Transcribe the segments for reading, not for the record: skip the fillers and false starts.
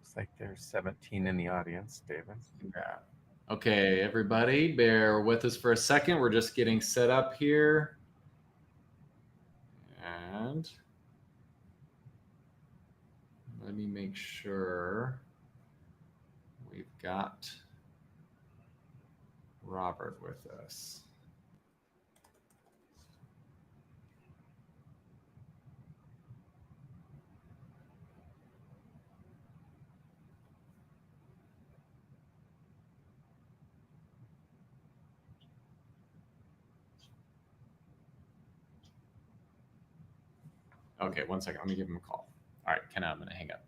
Looks like there's 17 in the audience, David. Yeah. Okay, everybody, bear with us for a second. We're just getting set up here. And let me make sure we've got Robert with us. Okay, one second. Let me give him a call. All right, Kenna, I'm going to hang up.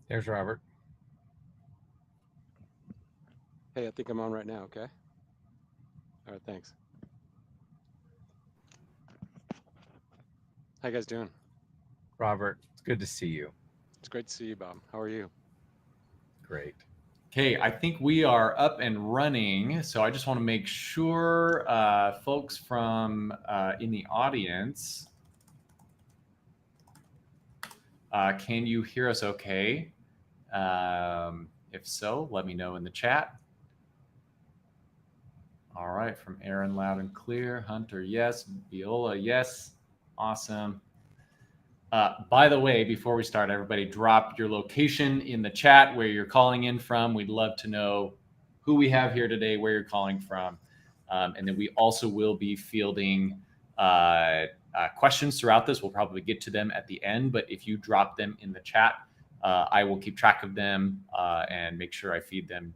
There's Robert. Hey, I think I'm on right now, okay? All right, thanks. How you guys doing? Robert, it's good to see you. It's great to see you, Bob. How are you? Great. Okay, I think we are up and running. So I just want to make sure folks from in the audience, can you hear us okay? If so, let me know in the chat. All right, from Aaron, loud and clear. Hunter, yes. Viola, yes. Awesome. By the way, before we start, everybody drop your location in the chat where you're calling in from. We'd love to know who we have here today, where you're calling from. And then we also will be fielding questions throughout this. We'll probably get to them at the end, but if you drop them in the chat, I will keep track of them and make sure I feed them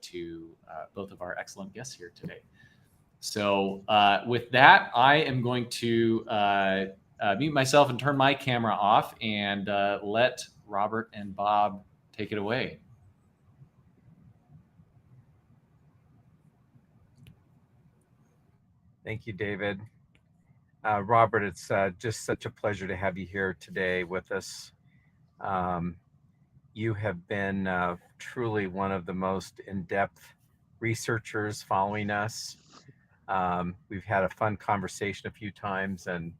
to both of our excellent guests here today. So with that, I am going to mute myself and turn my camera off and let Robert and Bob take it away. Thank you, David. Robert, it's just such a pleasure to have you here today with us. You have been truly one of the most in-depth researchers following us. We've had a fun conversation a few times, and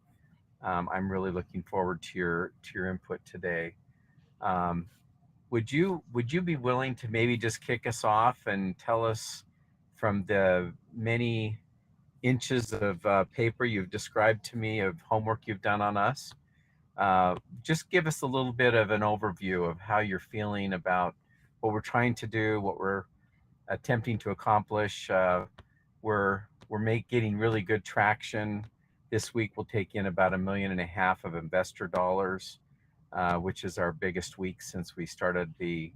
I'm really looking forward to your input today. Um, would you be willing to maybe just kick us off and tell us from the many inches of paper you've described to me of homework you've done on us? Just give us a little bit of an overview of how you're feeling about what we're trying to do, what we're attempting to accomplish. We're getting really good traction. This week we'll take in about $1.5 million of investor dollars, which is our biggest week since we started the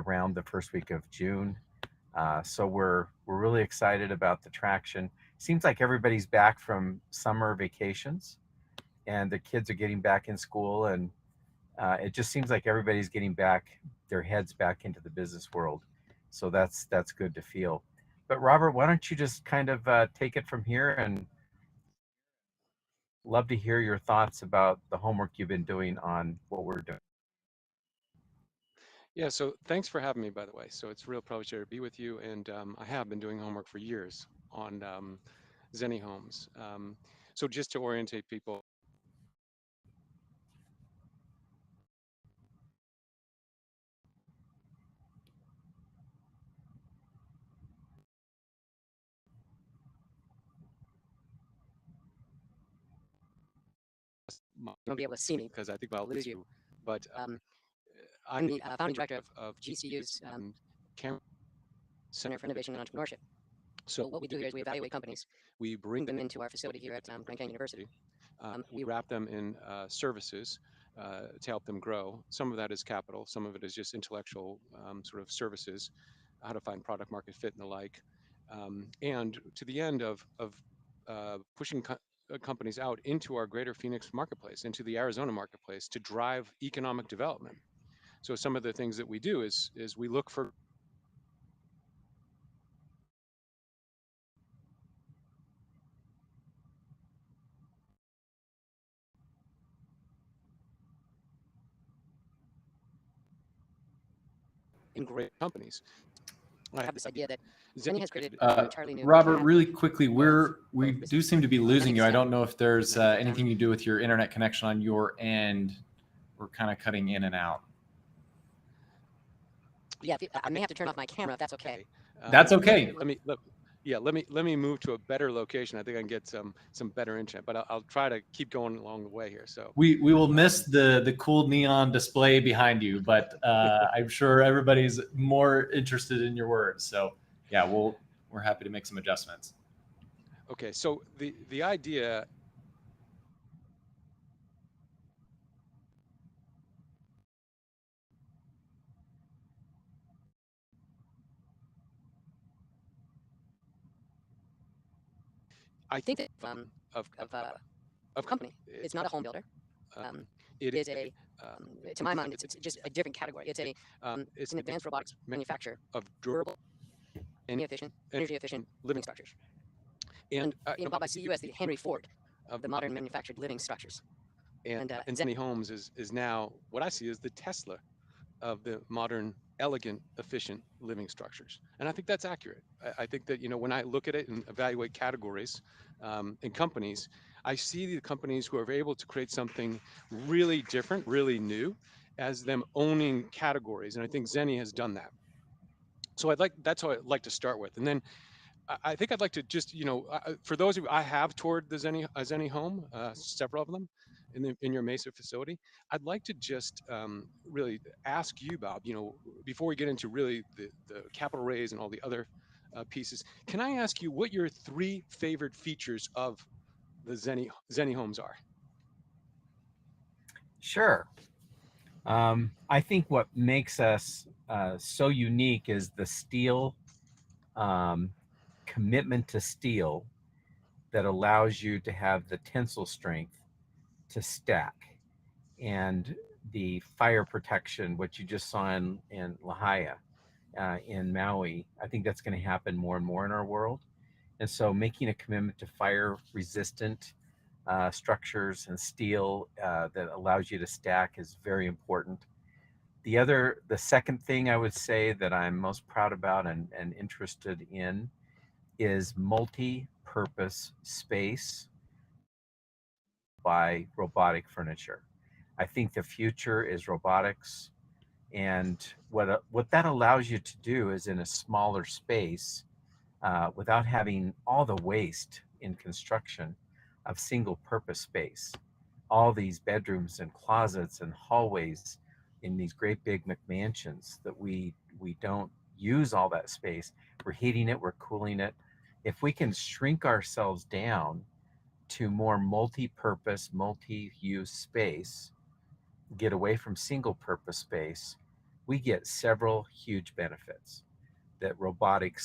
round the first week of June. So we're really excited about the traction. Seems like everybody's back from summer vacations, and the kids are getting back in school, and it just seems like everybody's getting back their heads back into the business world. So that's good to feel. But Robert, why don't you just kind of take it from here, and love to hear your thoughts about the homework you've been doing on what we're doing. Yeah, so thanks for having me, by the way. So it's a real pleasure to be with you. And I have been doing homework for years on ZenniHomes. So just to orientate people, you won't be able to see me because I think I'll lose you. But I'm the founding director of GCU's Center for Innovation and Entrepreneurship. So what we do here is we evaluate companies. We bring them into our facility here at Grand Canyon University. We wrap them in services to help them grow. Some of that is capital. Some of it is just intellectual sort of services, how to find product market fit and the like. And to the end of pushing companies out into our greater Phoenix marketplace, into the Arizona marketplace to drive economic development. So some of the things that we do is we look for in great companies. I have this idea that Zenny has created an entirely new Robert, path really quickly, we business. do seem to be losing you. I don't know if there's But, anything you do with your internet connection on your end. We're kind of cutting in and out. Yeah, I may have to turn off my camera if that's okay. That's okay. Let me move to a better location. I think I can get some better internet, but I'll try to keep going along the way here. So we will miss the cool neon display behind you, but I'm sure everybody's more interested in your words. So yeah, we're happy to make some adjustments. okay, so the idea. I think that of company. It's not a home builder. It is a, to my mind, it's just a different category. It's an advanced robotics manufacturer of durable, energy efficient living structures. And Bob, I see you as the Henry Ford of the modern manufactured living structures. And ZenniHome is now what I see as the Tesla of the modern, elegant, efficient living structures. And I think that's accurate. I think that, when I look at it and evaluate categories in companies, I see the companies who are able to create something really different, really new, as them owning categories. And I think Zenny has done that. So that's how I'd like to start with. And then I think I'd like to just, for those of you, I have toured the ZenniHome, several of them in your Mesa facility. I'd like to just really ask you, Bob, before we get into really the capital raise and all the other pieces, can I ask you what your 3 favorite features of the ZenniHomes are? Sure. I think what makes us so unique is the steel commitment to steel that allows you to have the tensile strength to stack, and the fire protection, what you just saw in Lahaina, in Maui. I think that's going to happen more and more in our world. And so making a commitment to fire resistant structures and steel that allows you to stack is very important. The second thing I would say that I'm most proud about and interested in is multi-purpose space by robotic furniture. I think the future is robotics, and what that allows you to do is in a smaller space, without having all the waste in construction of single purpose space, all these bedrooms and closets and hallways in these great big McMansions that we don't use all that space. We're heating it, we're cooling it. If we can shrink ourselves down to more multi-purpose, multi-use space, get away from single purpose space, we get several huge benefits that robotic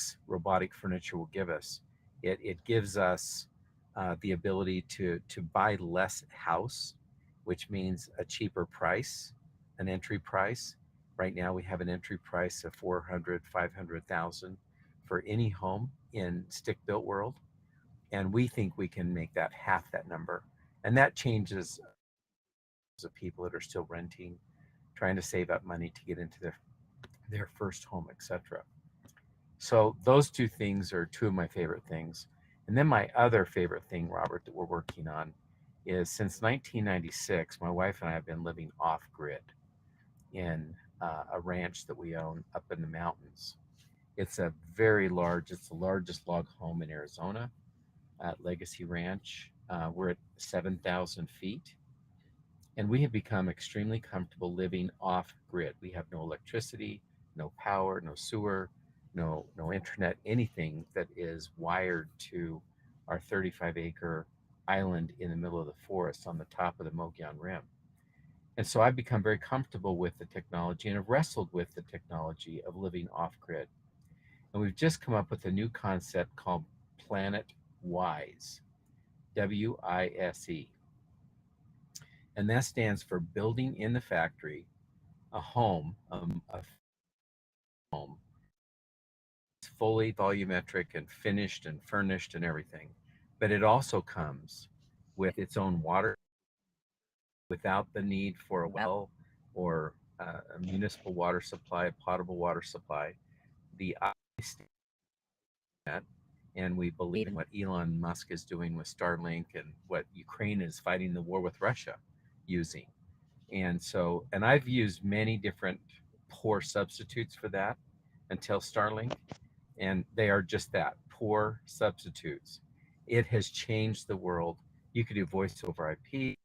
furniture will give us. It gives us the ability to buy less house, which means a cheaper price, an entry price. Right now we have an entry price of 400, 500,000 for any home in stick built world. And we think we can make that half that number. And that changes the people that are still renting, trying to save up money to get into their first home, etc. So those 2 things are 2 of my favorite things. And then my other favorite thing, Robert, that we're working on is since 1996, my wife and I have been living off grid in a ranch that we own up in the mountains. It's the largest log home in Arizona at Legacy Ranch. We're at 7,000 feet, and we have become extremely comfortable living off grid. We have no electricity, no power, no sewer, no internet, anything that is wired to our 35-acre island in the middle of the forest on the top of the Mogollon Rim. And so I've become very comfortable with the technology and have wrestled with the technology of living off grid. And we've just come up with a new concept called Planet Wise, WISE. And that stands for building in the factory a home, a home, fully volumetric and finished and furnished and everything. But it also comes with its own water without the need for a well or a municipal water supply, a potable water supply. The I stand that, and we believe in what Elon Musk is doing with Starlink and what Ukraine is fighting the war with Russia using. And so, and I've used many different poor substitutes for that until Starlink, and they are just that, poor substitutes. It has changed the world. You could do voice over IP,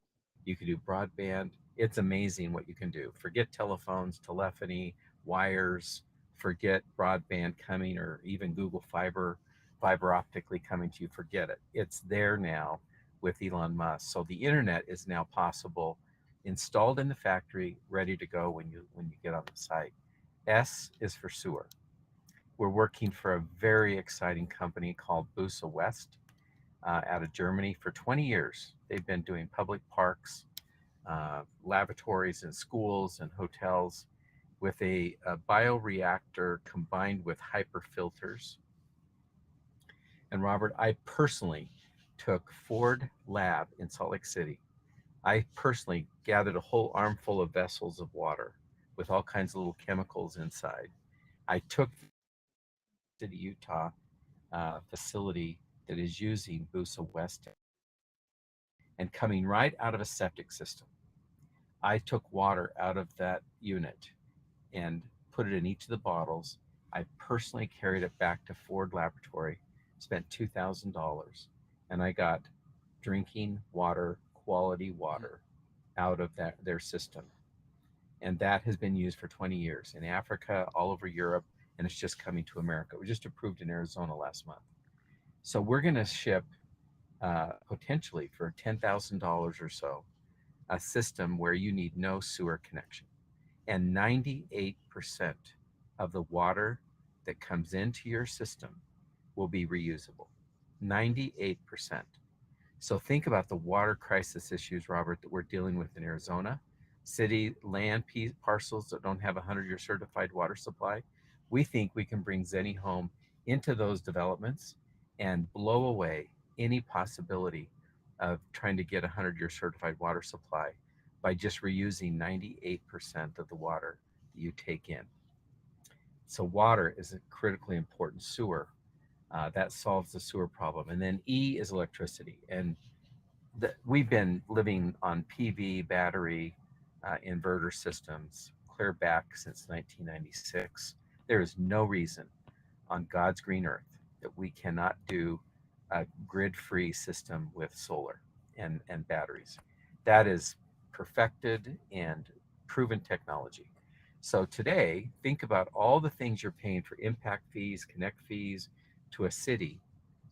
you could do broadband. It's amazing what you can do. Forget telephones, telephony, wires, forget broadband coming or even Google fiber optically coming to you. Forget it. It's there now with Elon Musk. So the internet is now possible, installed in the factory, ready to go when you get on the site. S is for sewer. We're working for a very exciting company called Busa West out of Germany for 20 years. They've been doing public parks, laboratories and schools and hotels with a bioreactor combined with hyperfilters. And Robert, I personally took Ford Lab in Salt Lake City. I personally gathered a whole armful of vessels of water with all kinds of little chemicals inside. I took the Utah facility that is using Busa West and coming right out of a septic system. I took water out of that unit and put it in each of the bottles. I personally carried it back to Ford Laboratory, spent $2,000, and I got drinking water, quality water out of their system. And that has been used for 20 years in Africa, all over Europe, and it's just coming to America. We just approved in Arizona last month. So we're going to ship potentially for $10,000 or so a system where you need no sewer connection. And 98% of the water that comes into your system will be reusable. 98%. So think about the water crisis issues, Robert, that we're dealing with in Arizona. City land parcels that don't have a 100-year certified water supply. We think we can bring ZenniHome into those developments and blow away any possibility of trying to get a 100-year certified water supply by just reusing 98% of the water that you take in. So water is a critically important. Sewer, that solves the sewer problem. And then E is electricity. And we've been living on PV battery inverter systems clear back since 1996. There is no reason on God's green earth that we cannot do a grid-free system with solar and batteries. That is perfected and proven technology. So today, think about all the things you're paying for impact fees, connect fees to a city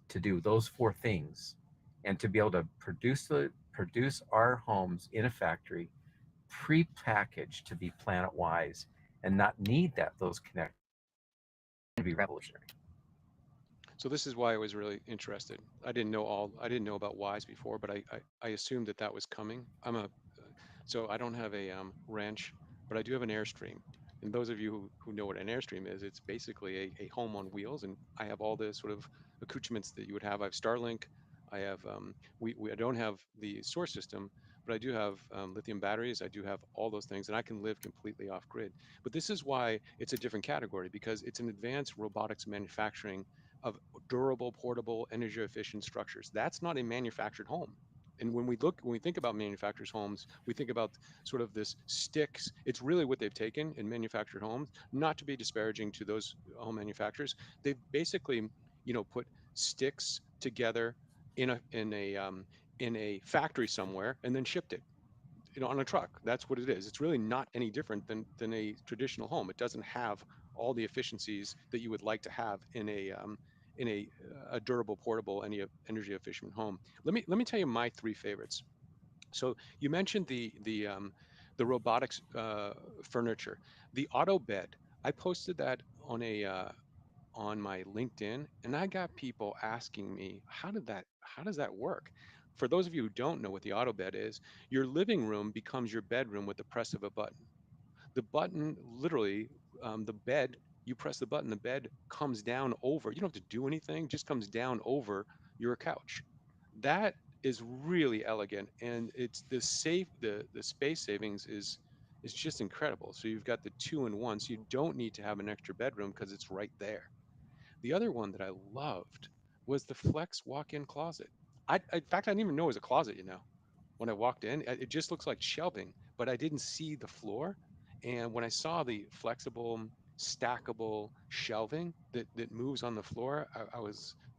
to do those four things, and to be able to produce our homes in a factory, pre-packaged to be planet wise, and not need those connections. It'd be revolutionary. So this is why I was really interested. I didn't know about Wise before, but I assumed that that was coming. So I don't have a ranch, but I do have an Airstream. And those of you who know what an Airstream is, it's basically a home on wheels. And I have all the sort of accoutrements that you would have. I have Starlink. I have, I don't have the source system, but I do have lithium batteries. I do have all those things, and I can live completely off grid. But this is why it's a different category, because it's an advanced robotics manufacturing of durable, portable, energy efficient structures. That's not a manufactured home. And when we think about manufacturers' homes, we think about sort of this sticks. It's really what they've taken in manufactured homes. Not to be disparaging to those home manufacturers, they've basically, put sticks together in a factory somewhere and then shipped it, on a truck. That's what it is. It's really not any different than a traditional home. It doesn't have all the efficiencies that you would like to have in a durable, portable, energy efficient home. Let me tell you my three favorites. So you mentioned the robotics furniture, the auto bed. I posted that on my LinkedIn, and I got people asking me, how does that work? For those of you who don't know what the auto bed is, your living room becomes your bedroom with the press of a button. The button, literally, the bed, you press the button, the bed comes down over. You don't have to do anything, just comes down over your couch. That is really elegant, and it's the space savings is just incredible. So you've got the 2-in-1, so you don't need to have an extra bedroom because it's right there. The other one that I loved was the flex walk-in closet. In fact, I didn't even know it was a closet, when I walked in. It just looks like shelving, but I didn't see the floor. And when I saw the flexible, stackable shelving that moves on the floor,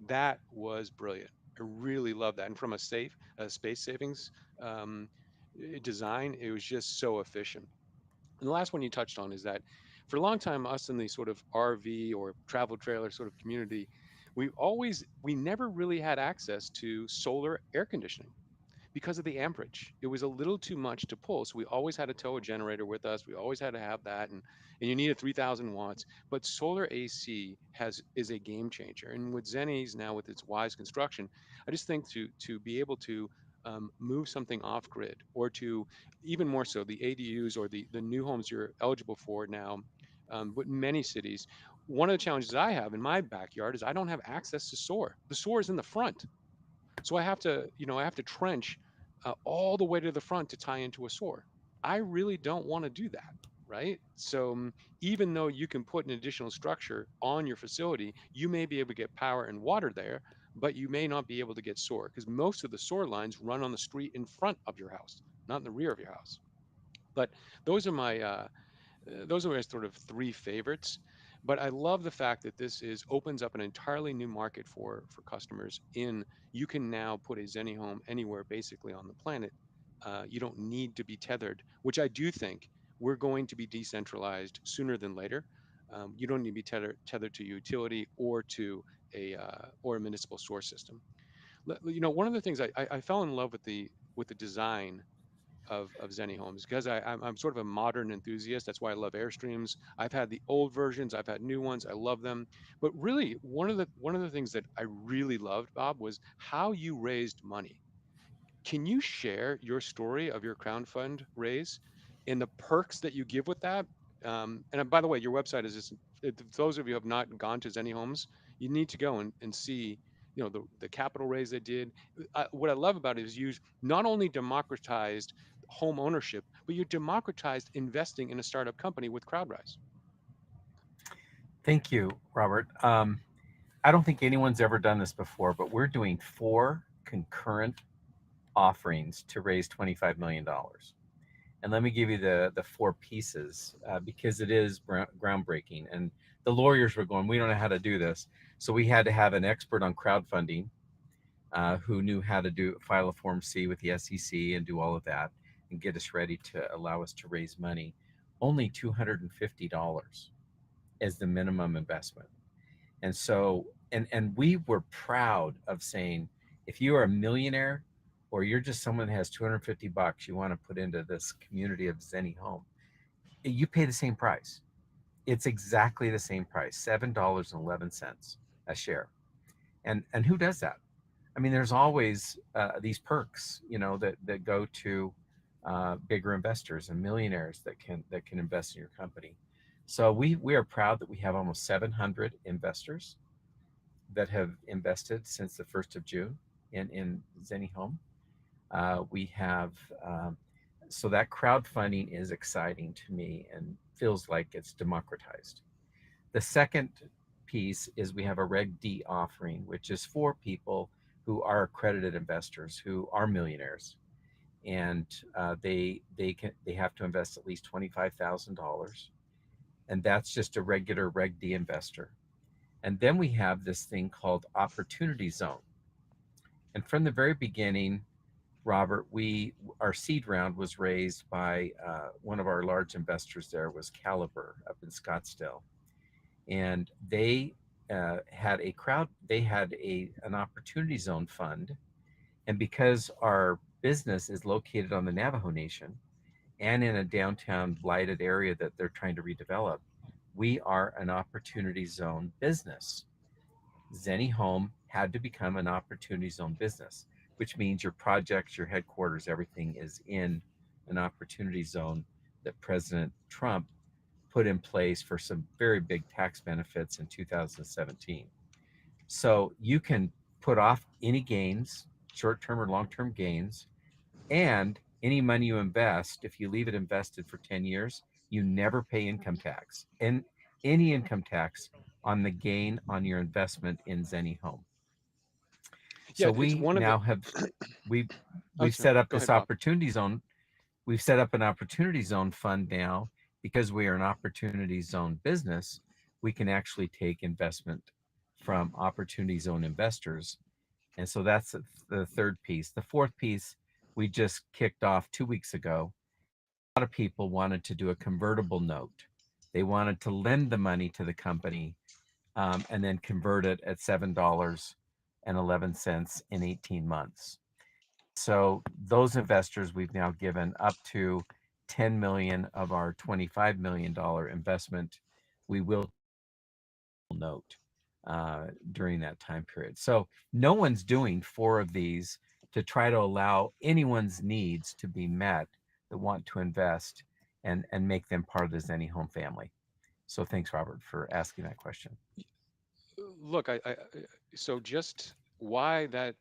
that was brilliant. I really love that. And from a space savings um, design, it was just so efficient. And the last one you touched on is that for a long time, us in the sort of RV or travel trailer sort of community, we never really had access to solar air conditioning because of the amperage. It was a little too much to pull. So we always had to tow a generator with us. We always had to have that. And you needed 3,000 watts. But solar AC is a game changer. And with Zenni's now with its wise construction, I just think to be able to move something off grid, or to even more so the ADUs or the new homes you're eligible for now, but in many cities, one of the challenges I have in my backyard is I don't have access to SOAR. The SOAR is in the front, so I have to trench all the way to the front to tie into a SOAR. I really don't want to do that, right? So even though you can put an additional structure on your facility, you may be able to get power and water there, but you may not be able to get SOAR because most of the SOAR lines run on the street in front of your house, not in the rear of your house. But those are my sort of three favorites. But I love the fact that this is opens up an entirely new market for customers. In You can now put a ZenniHome anywhere basically on the planet. You don't need to be tethered, which I do think we're going to be decentralized sooner than later. You don't need to be tethered to utility or to a municipal source system. One of the things I fell in love with the design of Zenny Homes because I'm sort of a modern enthusiast. That's why I love Airstreams. I've had the old versions, I've had new ones. I love them. But really, one of the things that I really loved, Bob, was how you raised money. Can you share your story of your crowdfund raise and the perks that you give with that? And by the way, your website is just, those of you who have not gone to Zenny Homes, you need to go and see, the capital raise they did. What I love about it is you not only democratized home ownership, but you democratized investing in a startup company with CrowdRise. Thank you, Robert. I don't think anyone's ever done this before, but we're doing 4 concurrent offerings to raise $25 million. And let me give you the 4 pieces because it is groundbreaking. And the lawyers were going, we don't know how to do this, so we had to have an expert on crowdfunding who knew how to file a Form C with the SEC and do all of that and get us ready to allow us to raise money. Only $250 as the minimum investment. And so, and we were proud of saying, if you are a millionaire or you're just someone that has 250 bucks you want to put into this community of Zenny Home, you pay the same price. It's exactly the same price, $7.11 a share. And who does that? I mean, there's always these perks, that go to bigger investors and millionaires that can invest in your company. So we are proud that we have almost 700 investors that have invested since the 1st of June in Zenny Home. We have so that crowdfunding is exciting to me and feels like it's democratized. The second piece is we have a Reg D offering, which is for people who are accredited investors who are millionaires, and they have to invest at least $25,000, and that's just a regular Reg D investor. And then we have this thing called Opportunity Zone. And from the very beginning, Robert, our seed round was raised by one of our large investors. There was Caliber up in Scottsdale, and they had an Opportunity Zone fund. And because our business is located on the Navajo Nation and in a downtown blighted area that they're trying to redevelop, we are an Opportunity Zone business. Zenny Home had to become an Opportunity Zone business, which means your projects, your headquarters, everything is in an Opportunity Zone that President Trump put in place for some very big tax benefits in 2017. So you can put off any gains, short-term or long-term gains, and any money you invest, if you leave it invested for 10 years, you never pay income tax and any income tax on the gain on your investment in ZenniHome. Yeah, So it's we one of the. now have we've I'm we've sorry. set up Go this ahead, Bob. opportunity zone. We've set up an opportunity zone fund now because we are an opportunity zone business. We can actually take investment from opportunity zone investors. And so that's the third piece. The fourth piece we just kicked off 2 weeks ago. A lot of people wanted to do a convertible note. They wanted to lend the money to the company and then convert it at $7.11 in 18 months. So those investors we've now given up to 10 million of our $25 million investment. We will note during that time period. So no one's doing 4 of these to try to allow anyone's needs to be met that want to invest and make them part of the ZenniHome family. So thanks, Robert, for asking that question. Look, so just why that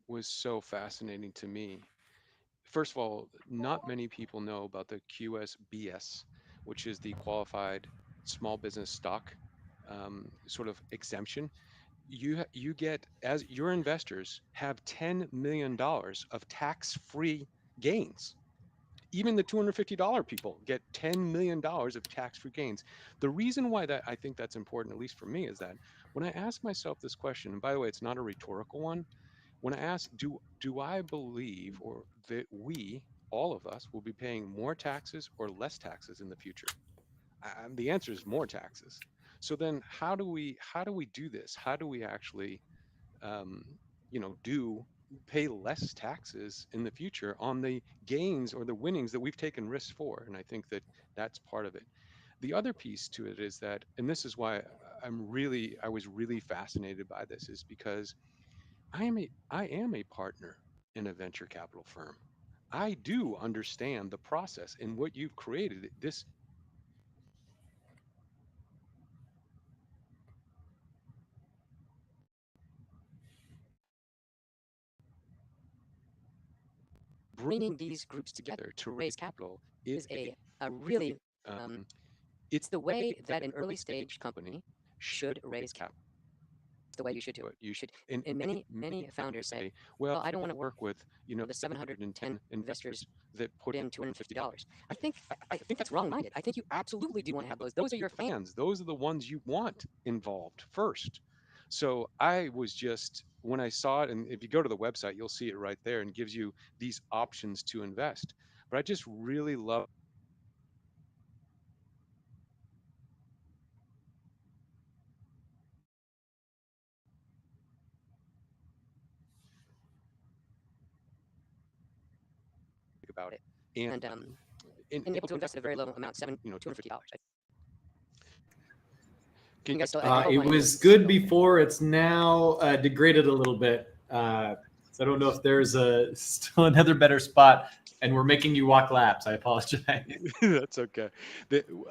was so fascinating to me. First of all, not many people know about the QSBS, which is the qualified small business stock sort of exemption. You get, as your investors have $10 million of tax-free gains. Even the $250 people get $10 million of tax-free gains. The reason why that I think that's important, at least for me, is that when I ask myself this question, and by the way, it's not a rhetorical one. When I ask, do I believe or that we, all of us, will be paying more taxes or less taxes in the future? The answer is more taxes. So then, how do we do this? How do we actually um, do pay less taxes in the future on the gains or the winnings that we've taken risks for? And I think that that's part of it. The other piece to it is that, and this is why I was really fascinated by this, is because I am a partner in a venture capital firm. I do understand the process and what you've created. This bringing these groups together to raise capital is a really it's the way that an early stage company should raise capital. It's the way you should do it. You should, and many founders say, well, I don't want to work with the 710 investors that put in $250. I think that's wrong-minded. I think you absolutely do want to have those. Those are your fans. Those are the ones you want involved first. So I was just, when I saw it, and if you go to the website, you'll see it right there and gives you these options to invest. But I just really love about it. And able to invest at a very low amount, $250. Can you guys still? It was good before. It's now degraded a little bit. So I don't know if there's still another better spot. And we're making you walk laps. I apologize. That's okay.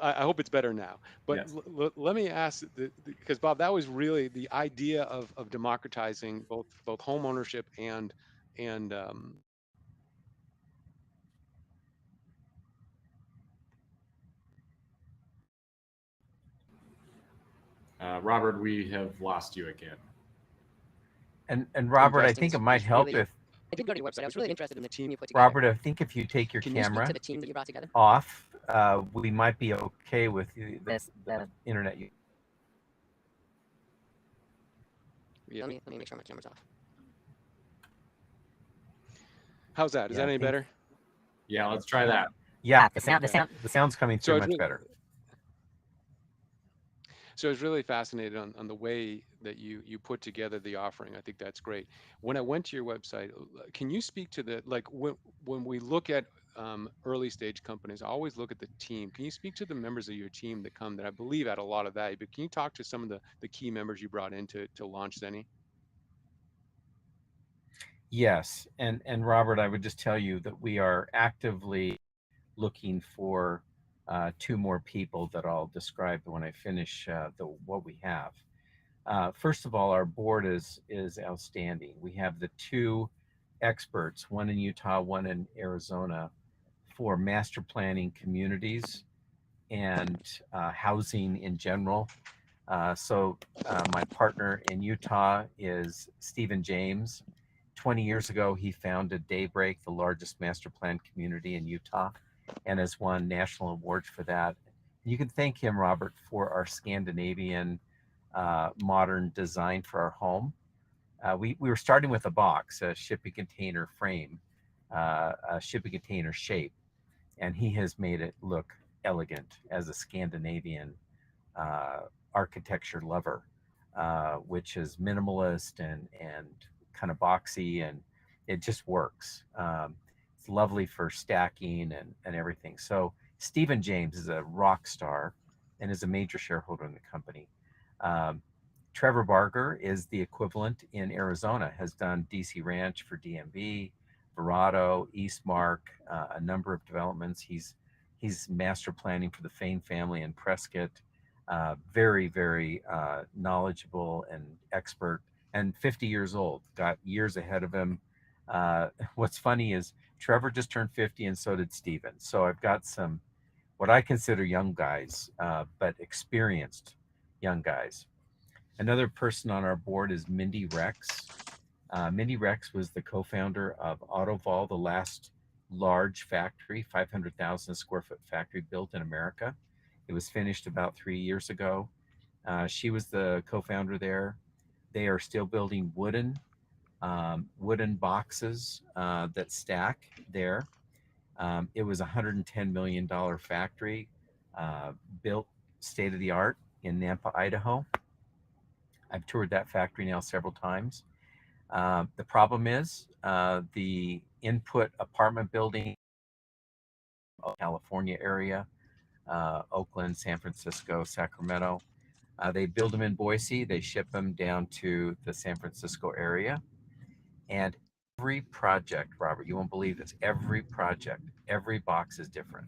I hope it's better now. But Yes. let me ask, because Bob, that was really the idea of democratizing both home ownership and Robert, we have lost you again. And Robert, I investing think it is might help really. if I did go to your website. I was really interested in the team you put together. Robert, I think if you take your Can you speak camera to the team that you brought together? off, we might be okay with the internet. Yeah. Let me make sure my camera's off. How's that? Is Yeah, that any better? Yeah, let's try that. Yeah, the sound's coming So through it's much better. So I was really fascinated on the way that you put together the offering. I think that's great. When I went to your website, can you speak to the, like, when we look at early stage companies, I always look at the team. Can you speak to the members of your team that come, that I believe add a lot of value? But can you talk to some of the key members you brought in to launch Zenni? Yes, and Robert, I would just tell you that we are actively looking for 2 more people that I'll describe when I finish what we have. First of all, our board is outstanding. We have the 2 experts, one in Utah, one in Arizona, for master planning communities and housing in general. My partner in Utah is Stephen James. 20 years ago, he founded Daybreak, the largest master plan community in Utah, and has won national awards for that. You can thank him, Robert, for our Scandinavian modern design for our home. We were starting with a box, a shipping container frame, a shipping container shape, and he has made it look elegant as a Scandinavian uh, architecture lover, which is minimalist and kind of boxy, and it just works. It's lovely for stacking and everything. So Stephen James is a rock star and is a major shareholder in the company. Um, Trevor Barger is the equivalent in Arizona, has done DC Ranch for DMV, Verado, Eastmark, a number of developments. He's master planning for the Fain family in Prescott. Very, very knowledgeable and expert, and 50 years old, got years ahead of him. What's funny is Trevor just turned 50, and so did Steven. So I've got some, what I consider young guys, but experienced young guys. Another person on our board is Mindy Rex. Mindy Rex was the co-founder of Autoval, the last large factory, 500,000 square foot factory built in America. It was finished about 3 years ago. She was the co-founder there. They are still building wooden boxes that stack there. It was a $110 million factory, built state of the art in Nampa, Idaho. I've toured that factory now several times. The problem is the input apartment building, California area, Oakland, San Francisco, Sacramento. They build them in Boise, they ship them down to the San Francisco area. And every project, Robert, you won't believe this, every project, every box is different.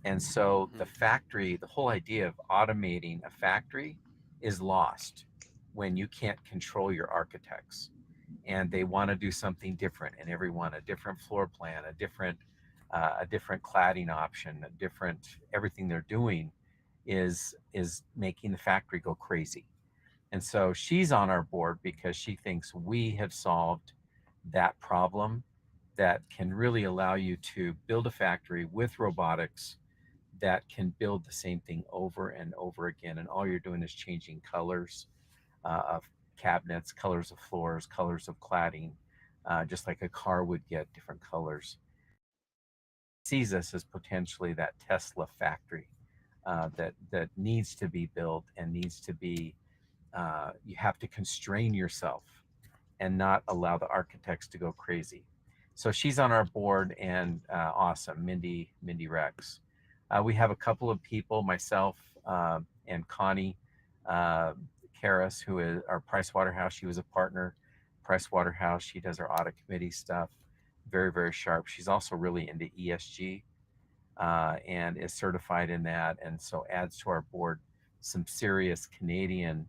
And so the factory, the whole idea of automating a factory is lost when you can't control your architects. And they want to do something different, and everyone a different floor plan, a different cladding option, a different everything they're doing is making the factory go crazy. And so she's on our board because she thinks we have solved that problem, that can really allow you to build a factory with robotics that can build the same thing over and over again. And all you're doing is changing colors of cabinets, colors of floors, colors of cladding, just like a car would get different colors. Sees us as potentially that Tesla factory that needs to be built and needs to be. You have to constrain yourself and not allow the architects to go crazy. So she's on our board, and awesome, Mindy Rex. We have a couple of people, myself and Connie Karras, who is our Price Waterhouse. She was a partner, Price Waterhouse. She does our audit committee stuff. Very, very sharp. She's also really into ESG and is certified in that, and so adds to our board some serious Canadian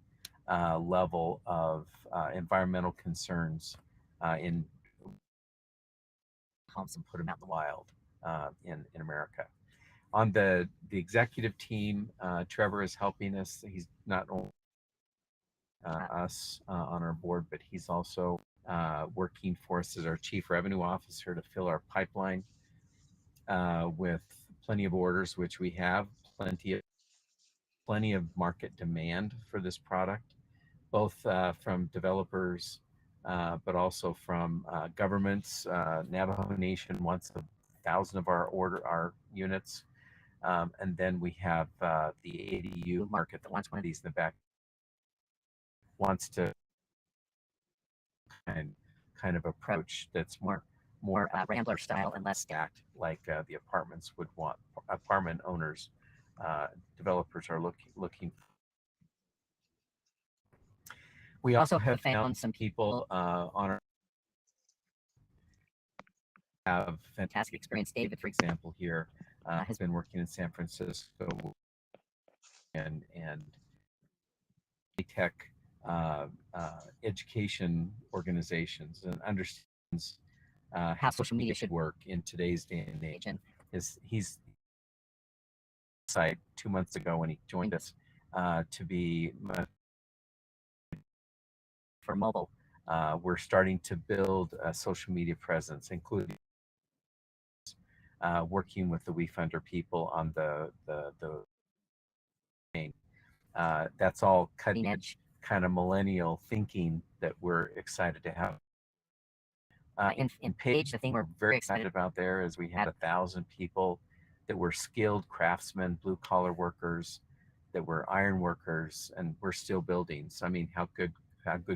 level of environmental concerns in homes and put them out in the wild in America. On the executive team, Trevor is helping us. He's not only us on our board, but he's also working for us as our chief revenue officer to fill our pipeline with plenty of orders, which we have plenty of market demand for this product, both from developers, but also from governments. Navajo Nation wants 1,000 of our units. And then we have the ADU market that wants one of these in the back, wants to kind of approach that's more Rambler style and less stacked, like the apartments would want. Apartment owners, developers are looking. We also have found some people on our have fantastic experience. David, for example, here has been working in San Francisco and tech education organizations and understand how social media should work in today's day and age. And he's site 2 months ago when he joined us to be for mobile. We're starting to build a social media presence, including working with the WeFunder people on the that's all cutting edge kind of millennial thinking that we're excited to have. In Page, the thing we're very excited about there is we had 1,000 people that were skilled craftsmen, blue collar workers, that were iron workers, and we're still building. So I mean, how good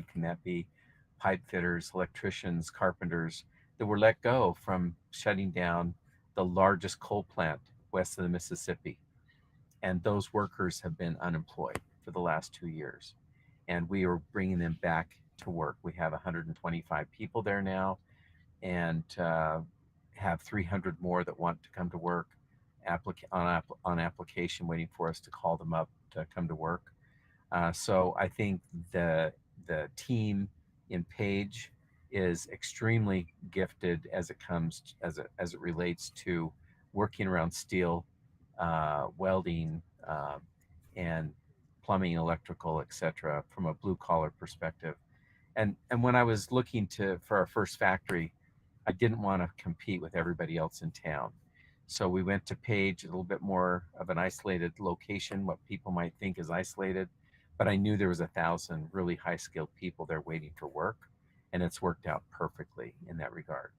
can that be? Pipe fitters, electricians, carpenters that were let go from shutting down the largest coal plant west of the Mississippi, and those workers have been unemployed for the last 2 years, and we are bringing them back to work. We have 125 people there now, and have 300 more that want to come to work on application, waiting for us to call them up to come to work. So I think the team in Page is extremely gifted as it relates to working around steel, welding, and plumbing, electrical, etc., from a blue collar perspective. And when I was looking for our first factory, I didn't want to compete with everybody else in town. So we went to Page, a little bit more of an isolated location, what people might think is isolated, but I knew there was 1,000 really high skilled people there waiting for work, and it's worked out perfectly in that regard.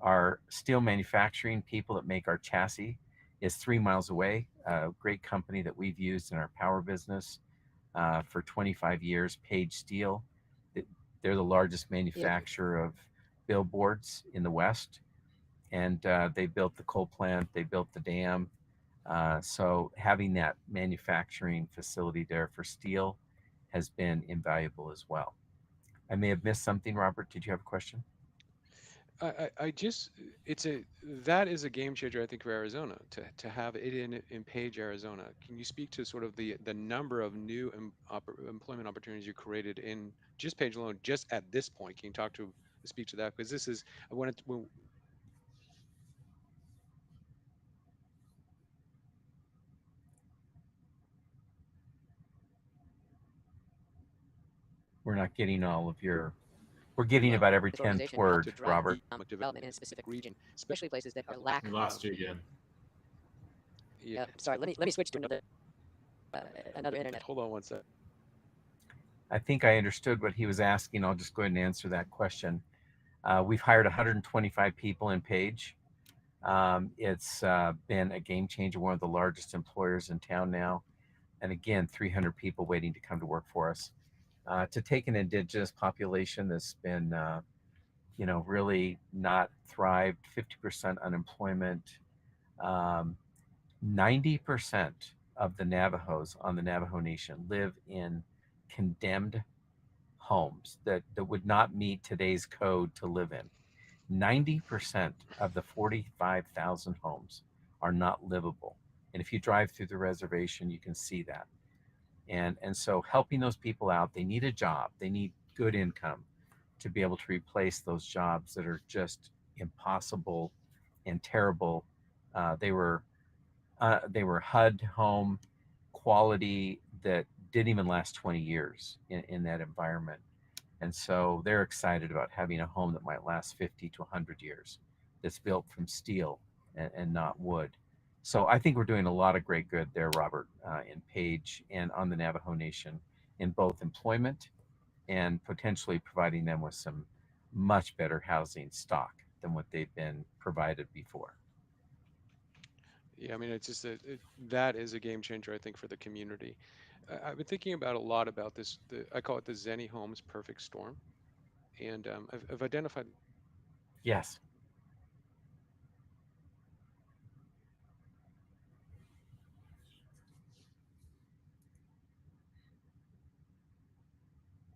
Our steel manufacturing people that make our chassis is 3 miles away, a great company that we've used in our power business for 25 years, Page Steel. They're the largest manufacturer of billboards in the West, and they built the coal plant, they built the dam. So having that manufacturing facility there for steel has been invaluable as well. I may have missed something, Robert. Did you have a question? I just that is a game changer, I think, for Arizona to have it in Page, Arizona. Can you speak to sort of the number of new employment opportunities you created in just Page alone, just at this point? Can you speak to that? Because this is I wanted to, We're not getting all of your. We're getting about every 10th word, Robert. Development in a specific region, especially places that are lack. We lost you again. yeah. Sorry, let me switch to another internet. Hold on one sec. I think I understood what he was asking. I'll just go ahead and answer that question. We've hired 125 people in Page. It's been a game changer, one of the largest employers in town now. And again, 300 people waiting to come to work for us. To take an indigenous population that's been, really not thrived, 50% unemployment, 90% of the Navajos on the Navajo Nation live in condemned homes that would not meet today's code to live in. 90% of the 45,000 homes are not livable. And if you drive through the reservation, you can see that. And so helping those people out, they need a job, they need good income to be able to replace those jobs that are just impossible and terrible. They were HUD home quality that didn't even last 20 years in that environment. And so they're excited about having a home that might last 50 to 100 years, that's built from steel and not wood. So I think we're doing a lot of great good there, Robert, in Page and on the Navajo Nation, in both employment and potentially providing them with some much better housing stock than what they've been provided before. Yeah, I mean, it's just that is a game changer, I think, for the community. I've been thinking about a lot about this. I call it the ZenniHome's perfect storm, and I've identified. Yes.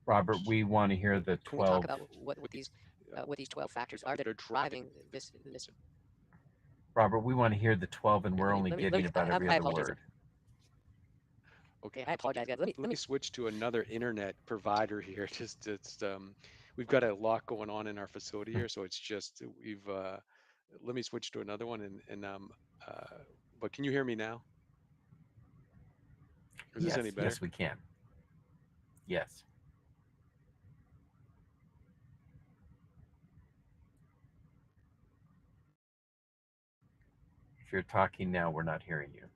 Robert, we want to hear the Can we talk 12. about what these 12 factors are that are driving this? Robert, we want to hear the 12, and we're only getting about every other word. Okay, I apologize, guys. let me switch to another internet provider here. Just we've got a lot going on in our facility here, so it's just we've. Let me switch to another one, uh, but can you hear me now? Is this any Yes, better? yes, we can. Yes. If you're talking now, we're not hearing you.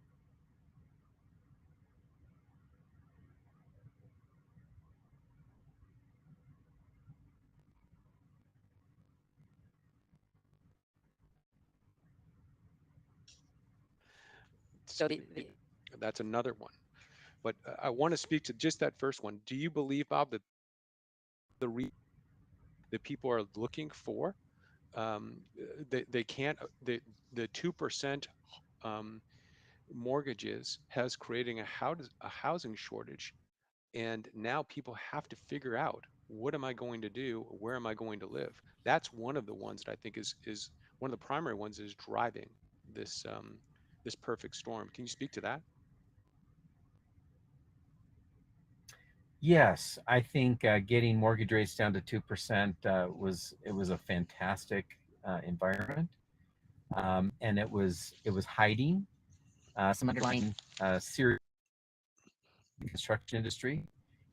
So the That's another one. But I want to speak to just that first one. Do you believe, Bob, that the that people are looking for, they can't, the 2% um, mortgages has creating a housing shortage, and now people have to figure out, what am I going to do? Where am I going to live? That's one of the ones that I think is one of the primary ones is driving this this perfect storm. Can you speak to that? Yes, I think getting mortgage rates down to 2% was a fantastic environment, and it was hiding some underlying serious construction industry,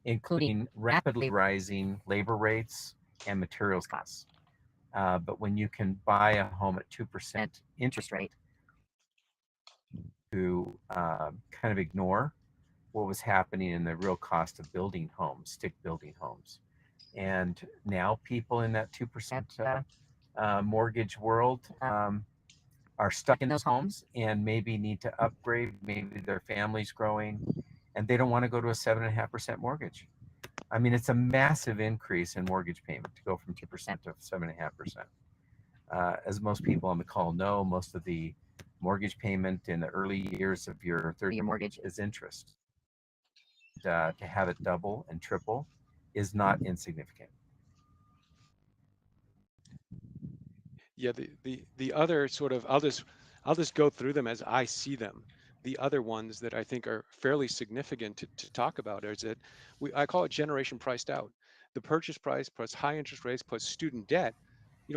including rapidly rising labor rates and materials costs. But when you can buy a home at 2% interest rate, to kind of ignore what was happening in the real cost of building homes, stick building homes. And now people in that 2% mortgage world are stuck in those homes and maybe need to upgrade. Maybe their family's growing and they don't want to go to a 7.5% mortgage. I mean, it's a massive increase in mortgage payment to go from 2% to 7.5%. As most people on the call know, most of the mortgage payment in the early years of your 30-year mortgage is interest. To have it double and triple is not insignificant. Yeah, the other sort of, I'll just go through them as I see them. The other ones that I think are fairly significant to talk about is that I call it generation priced out. The purchase price plus high interest rates plus student debt.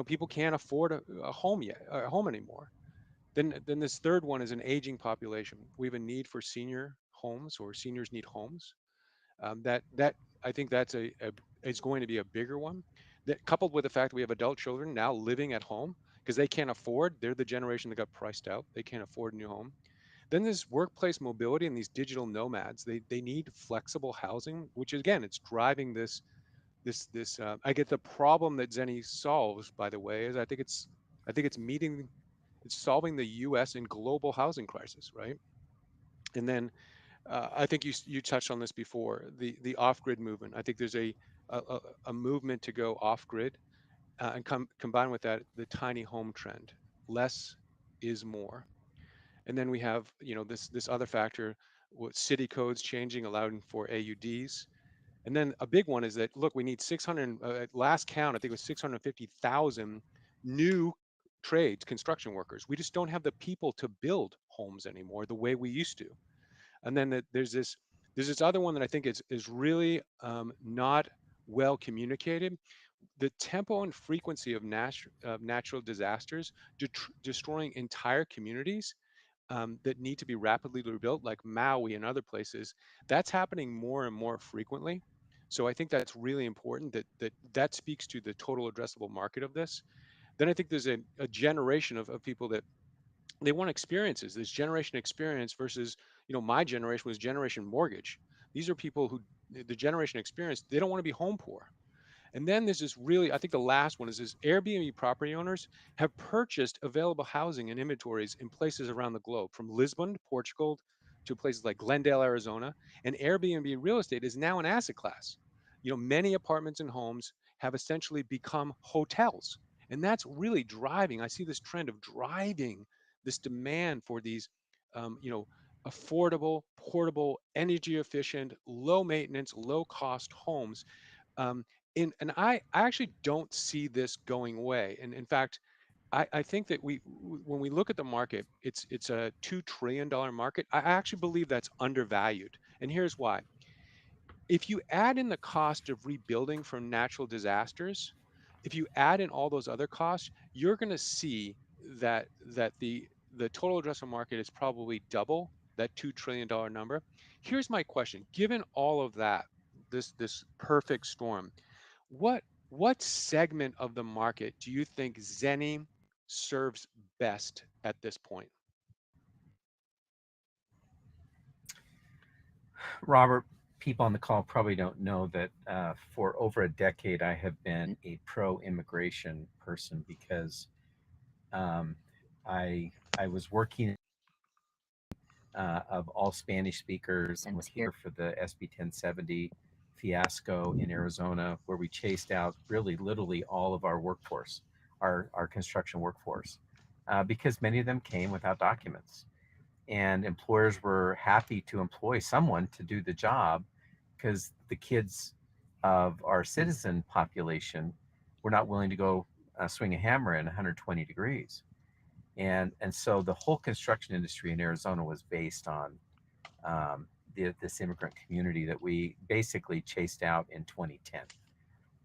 People can't afford a home yet, a home anymore. Then this third one is an aging population. We have a need for senior homes, or seniors need homes. That I think that's a is going to be a bigger one. That, coupled with the fact that we have adult children now living at home because they can't afford, they're the generation that got priced out. They can't afford a new home. Then this workplace mobility and these digital nomads, they need flexible housing, which again, it's driving this. I get the problem that Zenny solves. By the way, is I think it's meeting, it's solving the U.S. and global housing crisis, right? And then I think you touched on this before, the off grid movement. I think there's a movement to go off grid, and combine with that the tiny home trend. Less is more. And then we have, this other factor, with city codes changing, allowing for AUDs. And then a big one is that, look, we need 600, at last count, I think it was 650,000 new trades, construction workers. We just don't have the people to build homes anymore the way we used to. And then there's this other one that I think is really not well communicated. The tempo and frequency of natural disasters, destroying entire communities, that need to be rapidly rebuilt, like Maui and other places. That's happening more and more frequently. So I think that's really important. That speaks to the total addressable market of this. Then I think there's a generation of people that they want experiences. This generation experience versus, my generation was generation mortgage. These are people who, the generation experience, they don't want to be home poor. And then there's this really, I think the last one is this: Airbnb property owners have purchased available housing and inventories in places around the globe, from Lisbon, Portugal, to places like Glendale, Arizona. And Airbnb real estate is now an asset class. Many apartments and homes have essentially become hotels. And that's really driving, I see this trend of driving this demand for these, um, you know, affordable, portable, energy efficient, low maintenance, low cost homes. um, and I actually don't see this going away. And in fact, I think that when we look at the market, it's a $2 trillion market. I actually believe that's undervalued. And here's why. If you add in the cost of rebuilding from natural disasters, if you add in all those other costs, you're going to see that the total addressable market is probably double that $2 trillion number. Here's my question: given all of that, this perfect storm, what segment of the market do you think Zenni serves best at this point? Robert, people on the call probably don't know that for over a decade I have been a pro-immigration person because um, I was working of all Spanish speakers and was here for the SB 1070 fiasco in Arizona, where we chased out really literally all of our workforce, our construction workforce, because many of them came without documents. And employers were happy to employ someone to do the job because the kids of our citizen population were not willing to go swing a hammer in 120 degrees. And so the whole construction industry in Arizona was based on this immigrant community that we basically chased out in 2010.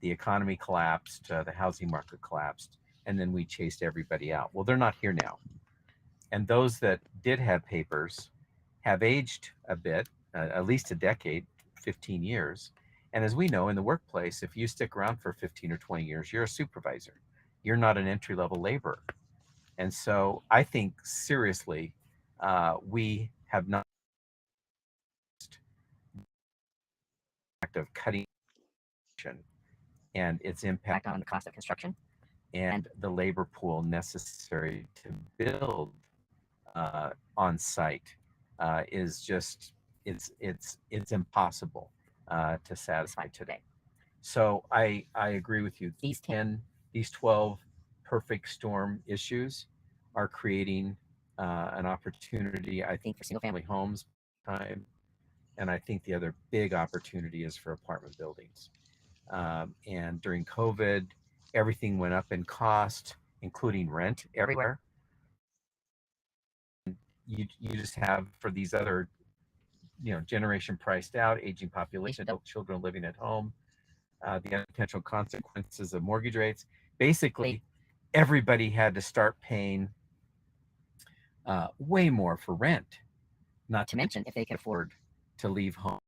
The economy collapsed, the housing market collapsed, and then we chased everybody out. Well, they're not here now. And those that did have papers have aged a bit, at least a decade, 15 years. And as we know in the workplace, if you stick around for 15 or 20 years, you're a supervisor. You're not an entry level laborer. And so I think seriously, we have not of cutting and its impact on the cost of construction and the labor pool necessary to build on site is just it's impossible to satisfy today. So I agree with you. These 12 perfect storm issues are creating an opportunity, I think, for single family homes time, and I think the other big opportunity is for apartment buildings. And during COVID, everything went up in cost, including rent everywhere. You just have for these other generation priced out, aging population, adult children living at home, the potential consequences of mortgage rates. Basically, everybody had to start paying way more for rent, not to mention if they could afford to leave home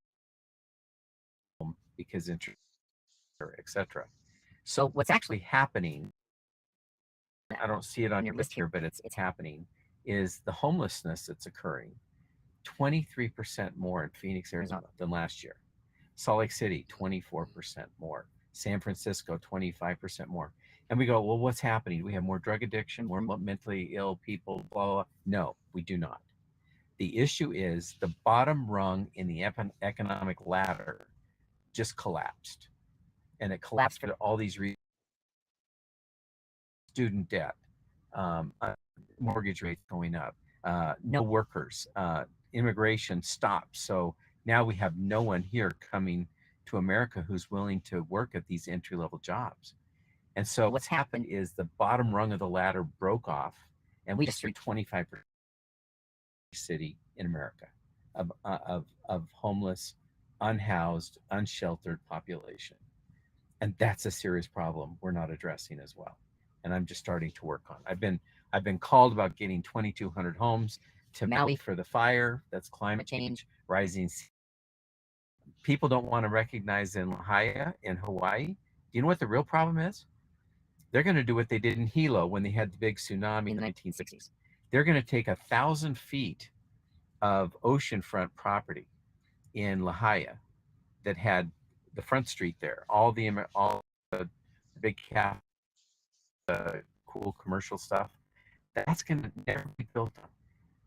because interest, etc. So what's actually happening, I don't see it on your list here, but it's happening, is the homelessness that's occurring 23% more in Phoenix, Arizona than last year. Salt Lake City, 24% more. San Francisco, 25% more. And we go, well, what's happening? We have more drug addiction, more mentally ill people, blah, blah, blah. No, we do not. The issue is the bottom rung in the economic ladder just collapsed. And it collapsed for all these reasons. Student debt, mortgage rates going up, no workers, immigration stopped. So now we have no one here coming to America who's willing to work at these entry-level jobs. And so what's happened is the bottom rung of the ladder broke off, and we just 25% city in America of homeless, unhoused, unsheltered population. And that's a serious problem we're not addressing as well. And I'm just starting to work on. I've been called about getting 2,200 homes to Maui for the fire. That's climate change, rising sea. People don't want to recognize in Lahaina in Hawaii. Do you know what the real problem is? They're going to do what they did in Hilo when they had the big tsunami in the 1960s. They're going to take 1,000 feet of oceanfront property in Lahaina that had the front street there, all the big cap, cool commercial stuff. That's going to never be built on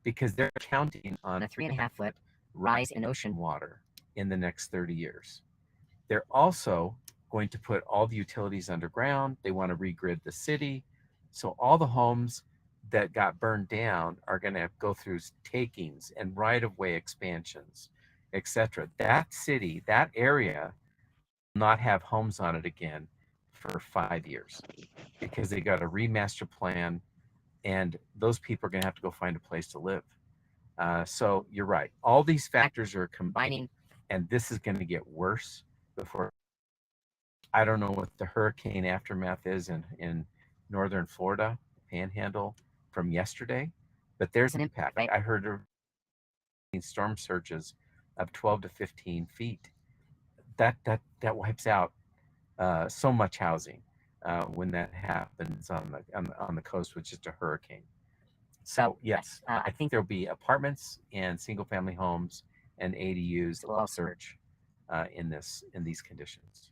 because they're counting on a 3.5-foot rise in ocean water in the next 30 years. They're also going to put all the utilities underground. They want to regrid the city. So all the homes that got burned down are going to go through takings and right-of-way expansions, etc. That city, that area, will not have homes on it again for 5 years because they got a remaster plan, and those people are going to have to go find a place to live. So you're right. All these factors are combining and this is going to get worse before. I don't know what the hurricane aftermath is in northern Florida, Panhandle, from yesterday, but there's an impact. I heard of storm surges of 12 to 15 feet. That wipes out so much housing when that happens on the coast with just a hurricane. So yes, I think there'll be apartments and single family homes and ADUs that will all surge in these conditions.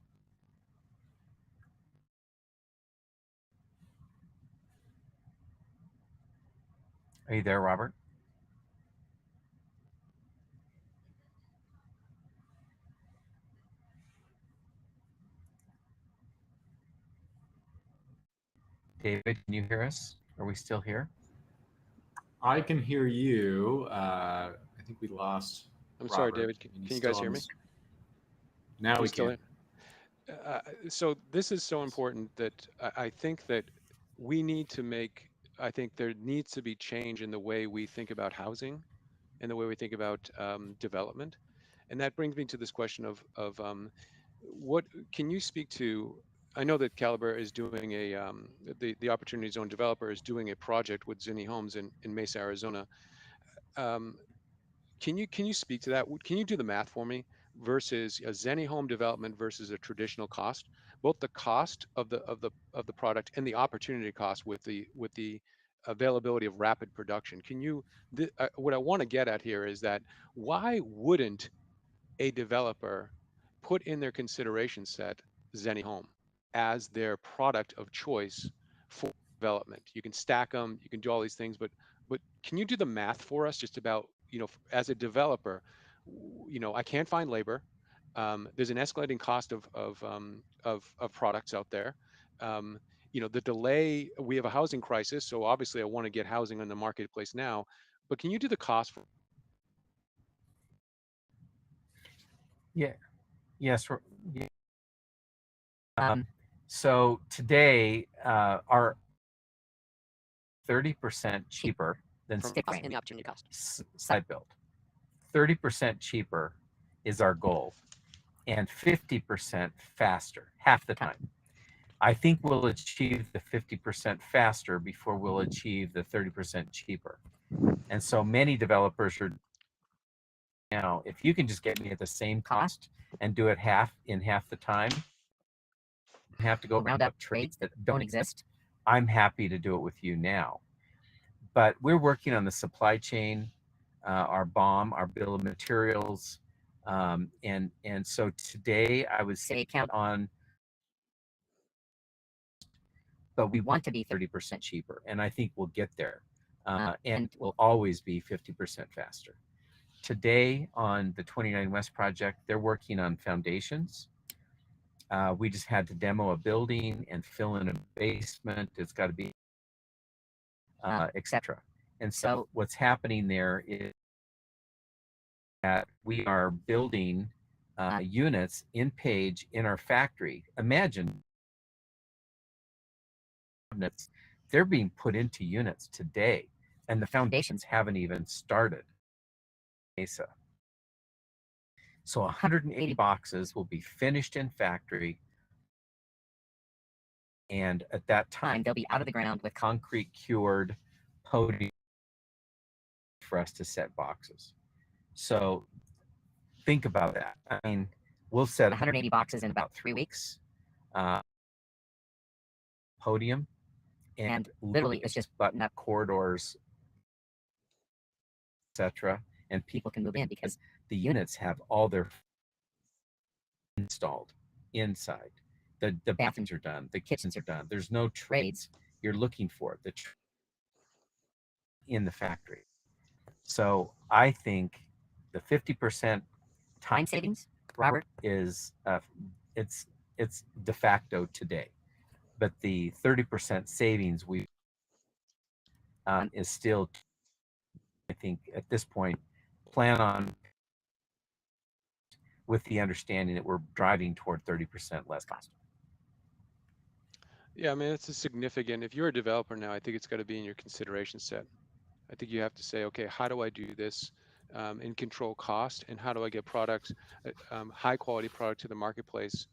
Are you there, Robert? David, can you hear us? Are we still here? I can hear you. I think we lost. I'm Robert. sorry, David. Can you guys hear me? Now we can. So this is so important that I think that we need to make. I think there needs to be change in the way we think about housing, and the way we think about development, and that brings me to this question of what can you speak to? I know that Caliber is doing the Opportunity Zone developer is doing a project with ZenniHomes in Mesa, Arizona. Um, can you speak to that? Can you do the math for me versus a ZenniHome development versus a traditional cost? Both the cost of the product and the opportunity cost with the availability of rapid production. Can you? What I want to get at here is that why wouldn't a developer put in their consideration set ZenniHome as their product of choice for development? You can stack them, you can do all these things, but can you do the math for us just about, as a developer, I can't find labor. There's an escalating cost of products out there. The delay, we have a housing crisis, so obviously I want to get housing on the marketplace now, but can you do the cost for? Yeah. Yes. Yeah. So today, our 30% cheaper than stick cost and the opportunity cost. site build. 30% cheaper is our goal, and 50% faster, half the time. I think we'll achieve the 50% faster before we'll achieve the 30% cheaper. And so many developers are now, if you can just get me at the same cost and do it in half the time, have to go round up trades that don't exist, I'm happy to do it with you now. But we're working on the supply chain, our BOM, our bill of materials, and so today I would say count on, but we want to be 30% cheaper, and I think we'll get there, and we'll always be 50% faster. Today on the 29 West project, they're working on foundations. We just had to demo a building and fill in a basement. It's got to be, etc. And so what's happening there is that we are building units in Page in our factory. Imagine cabinets, they're being put into units today, and the foundations haven't even started. Mesa. So 180 boxes will be finished in factory, and at that time they'll be out of the ground with concrete cured podium for us to set boxes. So think about that. I mean, we'll set 180 boxes in about 3 weeks. Podium, and literally it's just button up corridors, etc., and people can move in because the units have all their installed inside. The bathrooms are done, the kitchens are done. There's no trades you're looking for in the factory. So I think the 50% time savings, Robert, is it's de facto today, but the 30% savings we is still, I think at this point, plan on with the understanding that we're driving toward 30% less cost. Yeah, I mean, it's a significant, if you're a developer now, I think it's got to be in your consideration set. I think you have to say, okay, how do I do this? and control cost, and how do I get products, high quality product to the marketplace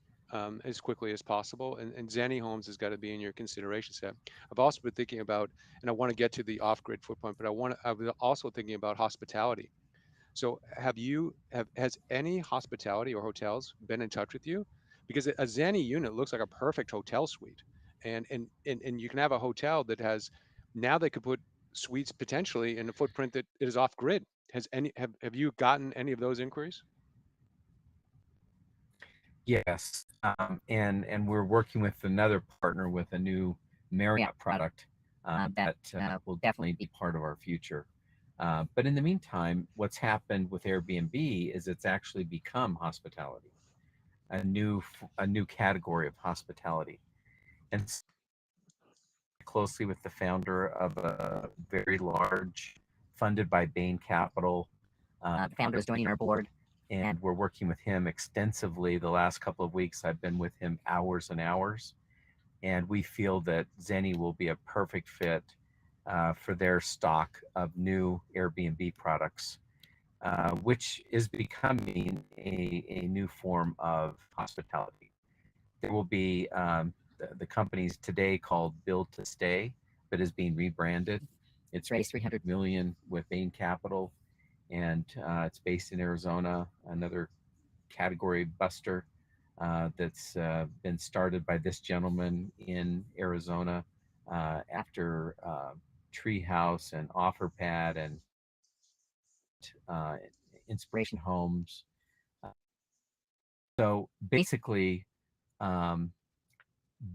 as quickly as possible. And ZenniHomes has got to be in your consideration set. I've also been thinking about, and I want to get to the off-grid footprint, but I was also thinking about hospitality. So has any hospitality or hotels been in touch with you? Because a Zenni unit looks like a perfect hotel suite. And you can have a hotel that has, now they could put suites potentially in a footprint that is off grid. Have you gotten any of those inquiries? Yes, and we're working with another partner with a new Marriott product that will definitely be part of our future. But in the meantime, what's happened with Airbnb is it's actually become hospitality, a new category of hospitality, and closely with the founder of a very large, funded by Bain Capital. The founder is joining our board, and we're working with him extensively. The last couple of weeks, I've been with him hours and hours, and we feel that Zenni will be a perfect fit for their stock of new Airbnb products, which is becoming a new form of hospitality. There will be the company's today called Build to Stay, but is being rebranded. It's raised 300 million with Bain Capital, and it's based in Arizona. Another category buster that's been started by this gentleman in Arizona after Treehouse and OfferPad and uh, Inspiration Homes. So basically, um,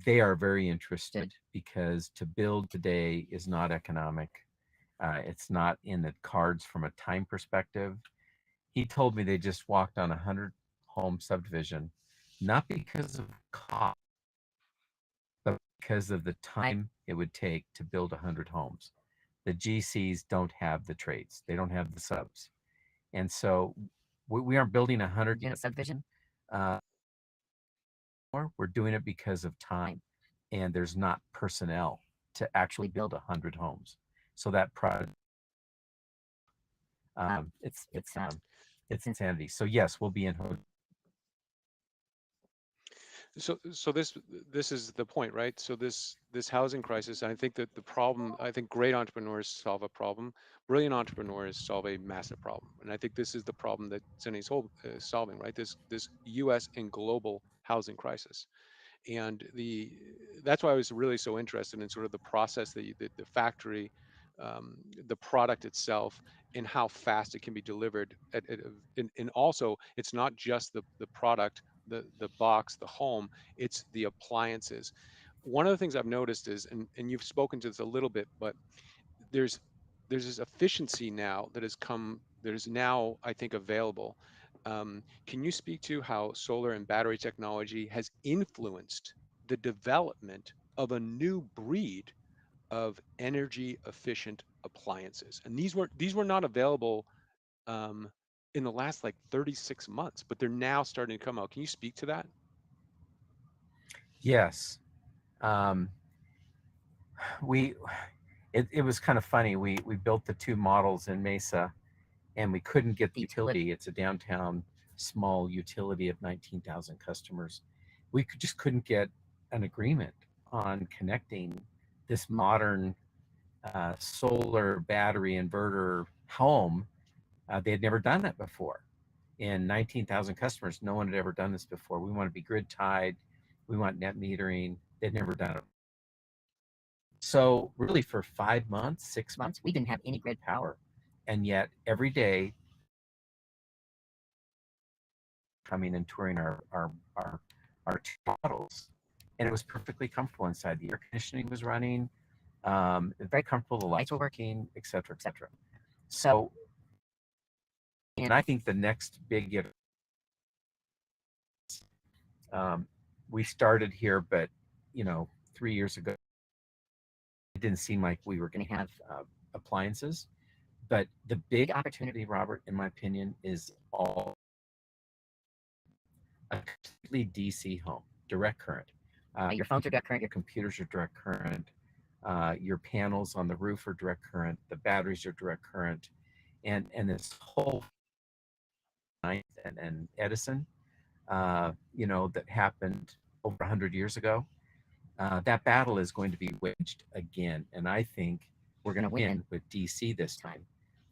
they are very interested because to build today is not economic. It's not in the cards from a time perspective. He told me they just walked on a 100-home subdivision, not because of cost, but because of the time it would take to build 100 homes. The GCs don't have the trades, they don't have the subs. And so we aren't building a 100-unit subdivision. Uh, we're doing it because of time, and there's not personnel to actually build 100 homes. So that product, it's insanity. So yes, we'll be in. So this is the point, right? So this housing crisis, I think that the problem, I think great entrepreneurs solve a problem, brilliant entrepreneurs solve a massive problem, and I think this is the problem that Zenni's whole solving, right? This U.S. and global housing crisis, and that's why I was really so interested in sort of the process that the factory, the product itself, and how fast it can be delivered. And also, it's not just the product, the box, the home; it's the appliances. One of the things I've noticed is, and you've spoken to this a little bit, but there's this efficiency now that is now, I think, available. Can you speak to how solar and battery technology has influenced the development of a new breed of energy efficient appliances? And these were not available um, in the last like 36 months, but they're now starting to come out. Can you speak to that? Yes. Um, we it was kind of funny. We built the two models in Mesa, and we couldn't get the utility. It's a downtown small utility of 19,000 customers. Just couldn't get an agreement on connecting this modern solar battery inverter home. They had never done it before. In 19,000 customers, no one had ever done this before. We want to be grid tied. We want net metering. They'd never done it. So really for 5 months, 6 months, we didn't have any grid power. And yet every day coming and touring our two models, and it was perfectly comfortable inside. The air conditioning was running, very comfortable. The lights were working, et cetera, et cetera. So, and I think the next big, we started here, but 3 years ago, it didn't seem like we were going to have appliances. But the big opportunity, Robert, in my opinion, is all a completely DC home, direct current. Your phones are direct current, your computers are direct current, your panels on the roof are direct current, the batteries are direct current, and this whole and Edison, that happened over 100 years ago. That battle is going to be waged again, and I think we're going to win with DC this time.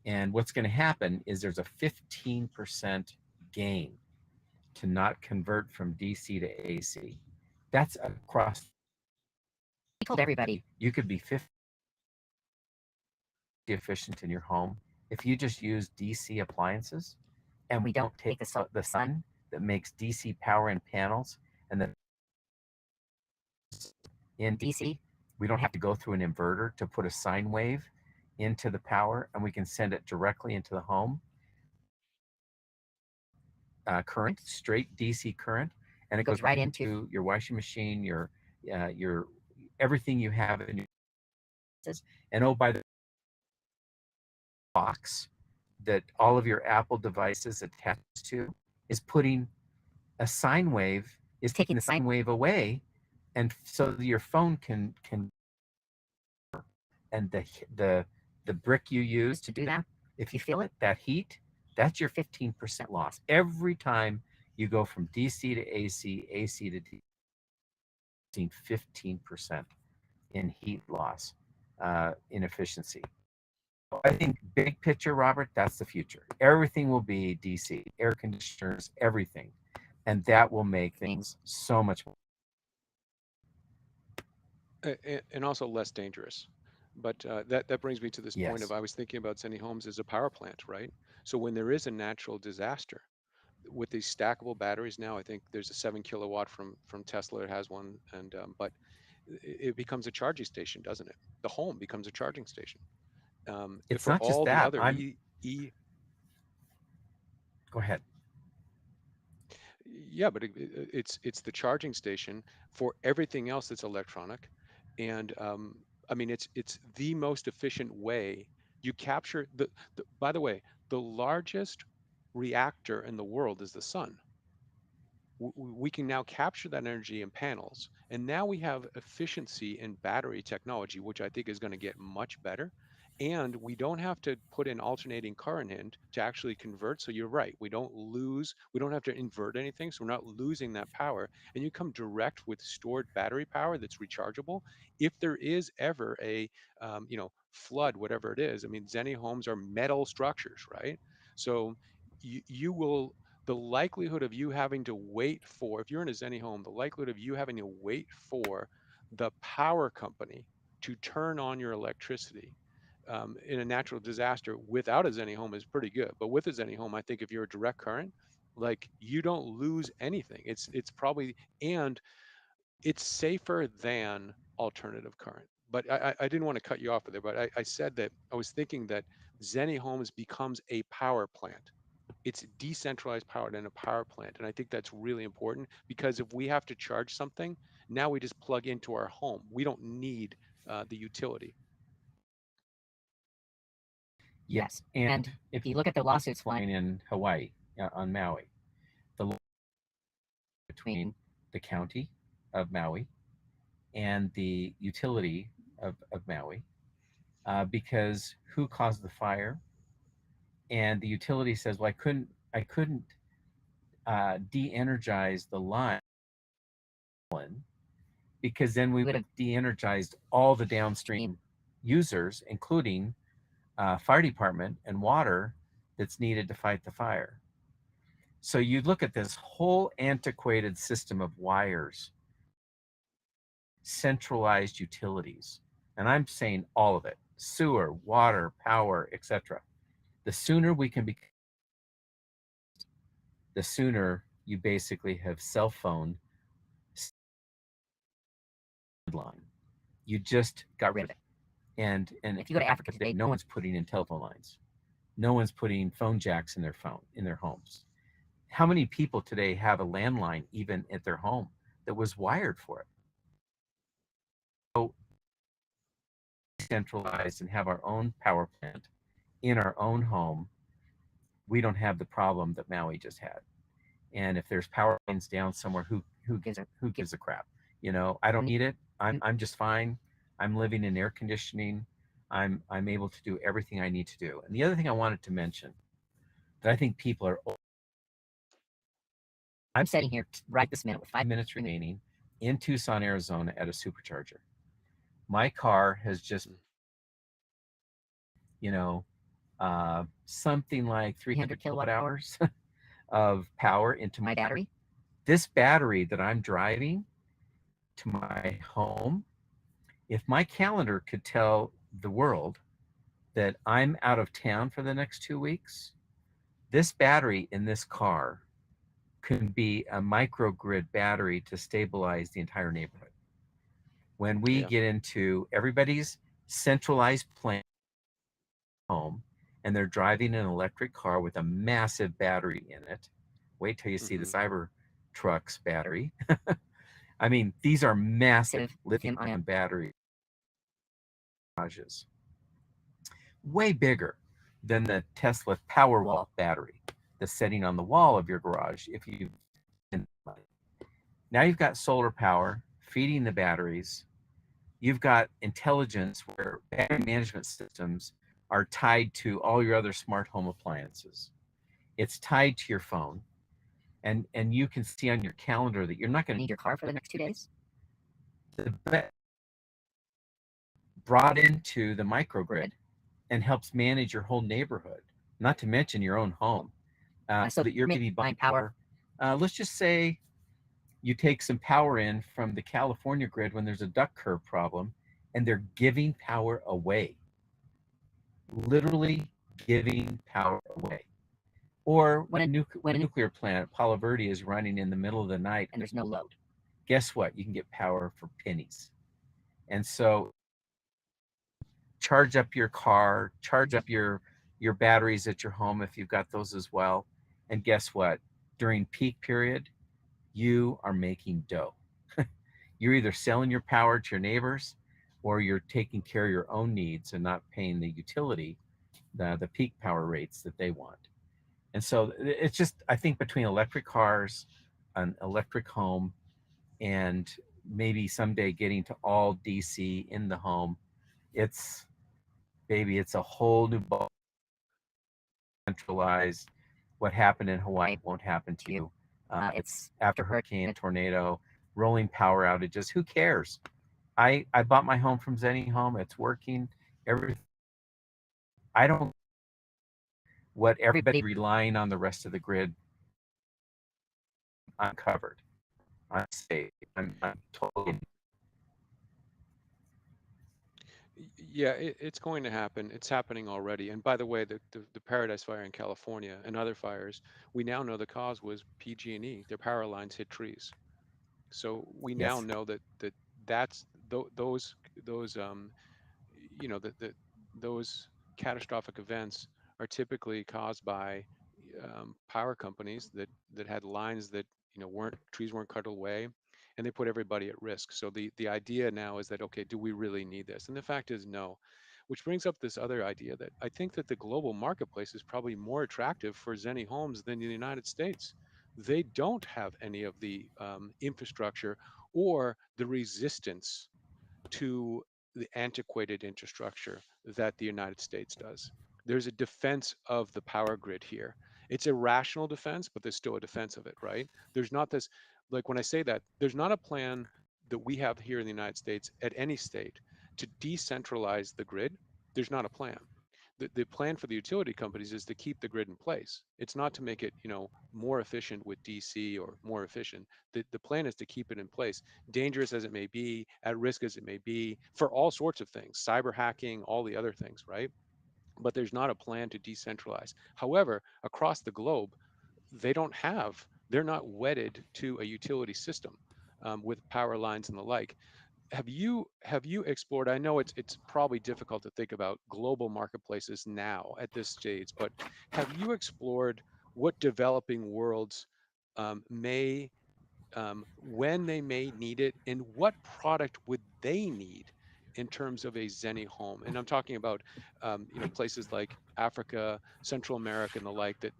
And what's going to happen is there's a 15% gain to not convert from DC to AC. That's across. We told everybody You could be 50 efficient in your home if you just use DC appliances, and we don't take the sun that makes DC power in panels, and then in DC, we don't have to go through an inverter to put a sine wave into the power, and we can send it directly into the home. Current, straight DC current, and it goes right into your washing machine, your everything you have in your. And oh, by the box that all of your Apple devices attach to is putting a sine wave, is taking the sine wave away, and so your phone can and the brick you use to do that, if you feel it, that heat, that's your 15% loss every time you go from DC to AC, AC to DC. 15% in heat loss, in efficiency. I think big picture, Robert, that's the future. Everything will be DC, air conditioners, everything, and that will make things so much more. And also less dangerous. But that brings me to this point Yes. of, I was thinking about ZenniHomes as a power plant, right? So when there is a natural disaster, with these stackable batteries now, I think there's a 7 kilowatt from Tesla that has one, and but it becomes a charging station, doesn't it? The home becomes a charging station. It's For not just all the that. other Go ahead. Yeah, but it's the charging station for everything else that's electronic, and I mean it's the most efficient way. You capture the by the way, the largest reactor in the world is the sun. We can now capture that energy in panels, and now we have efficiency in battery technology, which I think is going to get much better. And we don't have to put in alternating current in to actually convert. So you're right, we don't have to invert anything, so we're not losing that power. And you come direct with stored battery power that's rechargeable. If there is ever a flood, whatever it is, I mean, ZenniHomes are metal structures, right? So you will, the likelihood of you having to wait for, if you're in a ZenniHome, the likelihood of you having to wait for the power company to turn on your electricity in a natural disaster without a ZenniHome is pretty good. But with a ZenniHome, I think if you're a direct current, like, you don't lose anything. It's probably, and it's safer than alternative current. But I didn't want to cut you off there, but I said that I was thinking that ZenniHomes becomes a power plant. It's decentralized power in a power plant. And I think that's really important, because if we have to charge something, now we just plug into our home. We don't need the utility. Yes, and if you look at the lawsuits flying in Hawaii, on Maui, the law between the county of Maui and the utility of Maui, because who caused the fire? And the utility says, well, I couldn't de-energize the line, because then we would have de-energized all the downstream users, including fire department and water that's needed to fight the fire. So you look at this whole antiquated system of wires, centralized utilities, and I'm saying all of it: sewer, water, power, etc. The sooner we can be, the sooner you basically have cell phone line. You just got rid of it. And if you go to Africa today, no one's putting in telephone lines. No one's putting phone jacks in their homes. How many people today have a landline even at their home that was wired for it? So centralized and have our own power plant in our own home, we don't have the problem that Maui just had. And if there's power lines down somewhere, who gives a crap? I don't need it. I'm just fine. I'm living in air conditioning. I'm able to do everything I need to do. And the other thing I wanted to mention that I think people are, I'm sitting here right this minute with 5 minutes remaining in Tucson, Arizona at a supercharger. My car has just, Mm. you know, something like 300 kilowatt hours of power into my battery. This battery that I'm driving to my home, if my calendar could tell the world that I'm out of town for the next 2 weeks, this battery in this car can be a microgrid battery to stabilize the entire neighborhood. When we Yeah. get into everybody's centralized plan home and they're driving an electric car with a massive battery in it, wait till you see the Hmm. Cyber truck's battery. I mean, these are massive lithium ion battery garages, way bigger than the Tesla Powerwall battery that's sitting on the wall of your garage. If you now you've got solar power feeding the batteries, you've got intelligence where battery management systems are tied to all your other smart home appliances. It's tied to your phone, and you can see on your calendar that you're not going to need your car for the next 2 days. The brought into the microgrid and helps manage your whole neighborhood, not to mention your own home, so that you're maybe buying power. Let's just say you take some power in from the California grid when there's a duct curve problem, and they're giving power away, literally giving power away. Or when a nuclear plant, Palo Verde, is running in the middle of the night and there's no load, guess what? You can get power for pennies. And so charge up your car, charge up your batteries at your home if you've got those as well. And guess what? During peak period, you are making dough. You're either selling your power to your neighbors or you're taking care of your own needs and not paying the utility the peak power rates that they want. And so it's just, I think between electric cars, an electric home, and maybe someday getting to all DC in the home, it's, baby, it's a whole new ball. Centralized. What happened in Hawaii won't happen to you. It's after hurricane, a tornado, rolling power outages. Who cares? I bought my home from ZenniHome. It's working. Everything. I don't. What everybody relying on the rest of the grid. I'm covered. I'm safe. I'm totally. Yeah, it's going to happen. It's happening already. And by the way, the Paradise Fire in California and other fires, we now know the cause was PG&E. Their power lines hit trees. So we now Yes. know that that's those that those catastrophic events are typically caused by power companies that had lines that weren't trees weren't cut away, and they put everybody at risk. So the idea now is that, okay, do we really need this? And the fact is no. Which brings up this other idea that I think that the global marketplace is probably more attractive for ZenniHomes than the United States. They don't have any of the infrastructure or the resistance to the antiquated infrastructure that the United States does. There's a defense of the power grid here. It's a rational defense, but there's still a defense of it, right? There's not this, like when I say that, there's not a plan that we have here in the United States at any state to decentralize the grid. There's not a plan. The plan for the utility companies is to keep the grid in place. It's not to make it, more efficient with DC or more efficient. The plan is to keep it in place, dangerous as it may be, at risk as it may be, for all sorts of things, cyber hacking, all the other things, right? But there's not a plan to decentralize. However, across the globe, they're not wedded to a utility system with power lines and the like. Have you explored, I know it's probably difficult to think about global marketplaces now at this stage, but have you explored what developing worlds may when they may need it, and what product would they need in terms of a ZenniHome? And I'm talking about, places like Africa, Central America, and the like, that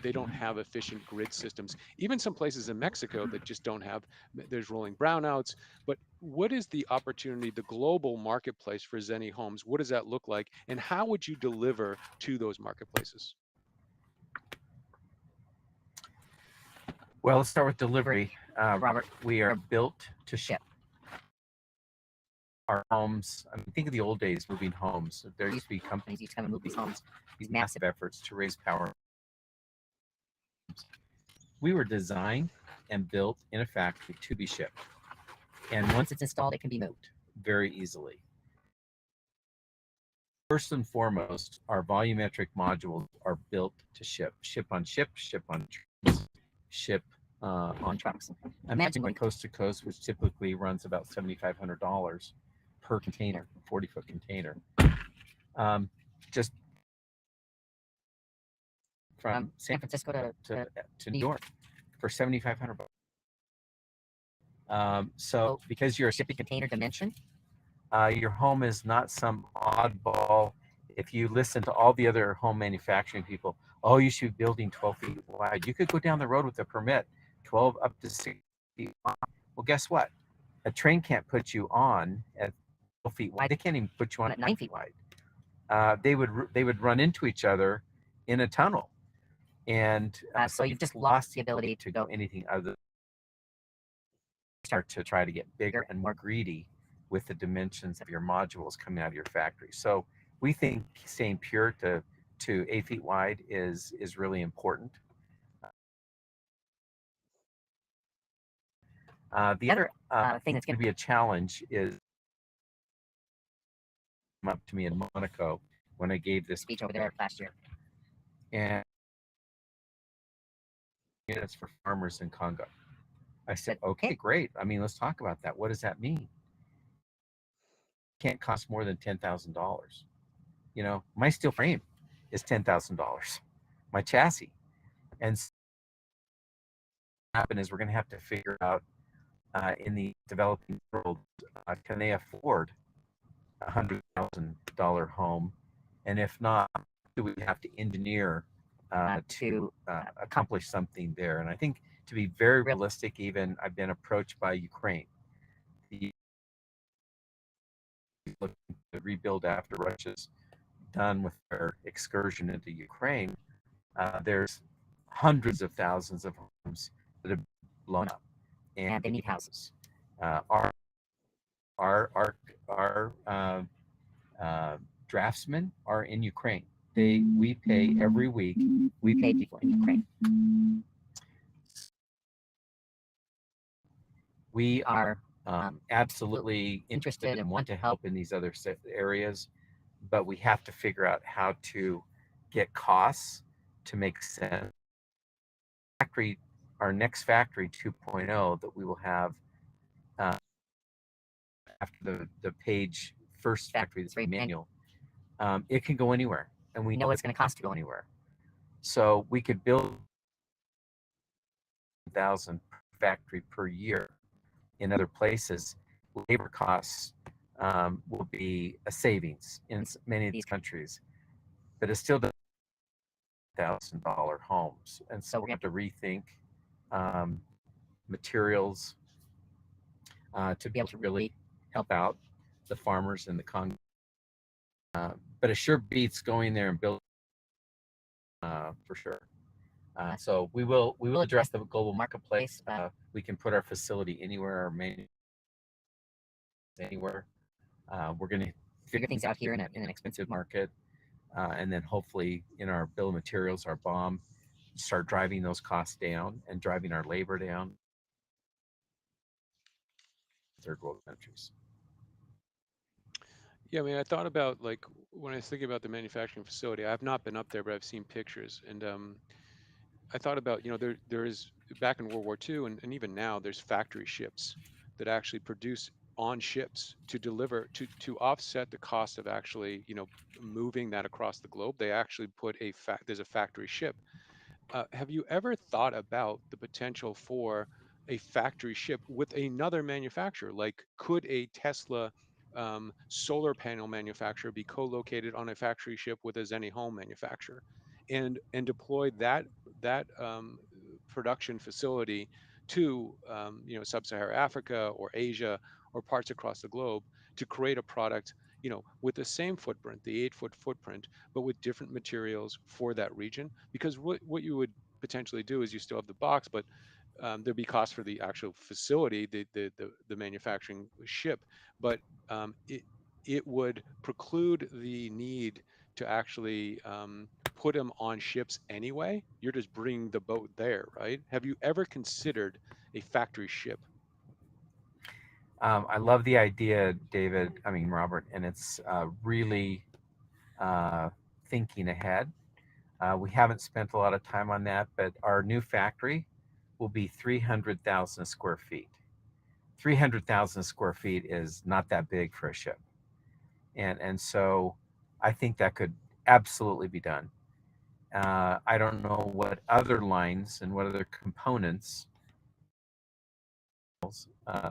they don't have efficient grid systems. Even some places in Mexico that just don't have. There's rolling brownouts. But what is the opportunity, the global marketplace for ZenniHomes? What does that look like, and how would you deliver to those marketplaces? Well, let's start with delivery. Robert, we are built to ship our homes. I mean, think of the old days moving homes. There used to be companies used to come and move these homes, these massive efforts to raise power. We were designed and built in a factory to be shipped. And once it's installed, it can be moved very easily. First and foremost, our volumetric modules are built to ship. Ship on ships, ship on trains, ship on trucks. Imagine going coast to coast, which typically runs about $7,500 per container, 40-foot container. Just from San Francisco to New York for $7,500. So because you're a shipping container dimension, your home is not some oddball. If you listen to all the other home manufacturing people, oh, you should be building 12 feet wide. You could go down the road with a permit, 12 up to 6 feet wide. Well, guess what? A train can't put you on at 12 feet wide. They can't even put you on at 9 feet wide. They would run into each other in a tunnel, and so you've just lost the ability to go anything other than start to try to get bigger and more greedy with the dimensions of your modules coming out of your factory. So we think staying pure to 8 feet wide is really important. The other thing that's going to be a challenge is up to me in Monaco when I gave this speech over there last year, and it's for farmers in Congo. I said, okay, great. I mean, let's talk about that. What does that mean? Can't cost more than $10,000. You know, my steel frame is $10,000. My chassis, and what happen is we're going to have to figure out in the developing world, can they afford $100,000 home, and if not, do we have to engineer to accomplish something there? And I think, to be very realistic, even I've been approached by Ukraine. The looking to rebuild after Russia's done with their excursion into Ukraine. There's hundreds of thousands of homes that have blown up, and they need houses. Our draftsmen are in Ukraine. We pay every week. We pay people in Ukraine. We are absolutely interested and want to help in these other areas, but we have to figure out how to get costs to make sense. Our next factory 2.0 that we will have after the page first factory that's very manual, it can go anywhere, and we know it's going to cost to go anywhere. So we could build 1,000 factory per year in other places. Labor costs will be a savings in many of these countries, but it's still $1,000 homes, and so we're going to have to rethink materials to be able to really help out the farmers in the Congo. But it sure beats going there and building for sure. So we will address the global marketplace. We can put our facility anywhere, or anywhere. We're going to figure things out here in an expensive market, and then hopefully in our bill of materials, our BOM, start driving those costs down and driving our labor down. Third world countries. Yeah, I mean, I thought about, like, when I was thinking about the manufacturing facility, I have not been up there, but I've seen pictures. And I thought about, there is, back in World War II, and even now, there's factory ships that actually produce on ships to deliver, to offset the cost of actually, moving that across the globe. They actually put there's a factory ship. Have you ever thought about the potential for a factory ship with another manufacturer? Like, could a Tesla solar panel manufacturer be co-located on a factory ship with a ZenniHome manufacturer, and deploy that production facility to sub-Saharan Africa or Asia or parts across the globe to create a product with the same footprint, the 8-foot footprint, but with different materials for that region. Because what you would potentially do is you still have the box, but there'd be cost for the actual facility, the manufacturing ship, but it would preclude the need to actually put them on ships anyway. You're just bringing the boat there, right? Have you ever considered a factory ship? I love the idea, David. I mean, Robert, and it's really uh, thinking ahead. We haven't spent a lot of time on that, but our new factory will be 300,000 square feet. 300,000 square feet is not that big for a ship. And so I think that could absolutely be done. I don't know what other lines and what other components,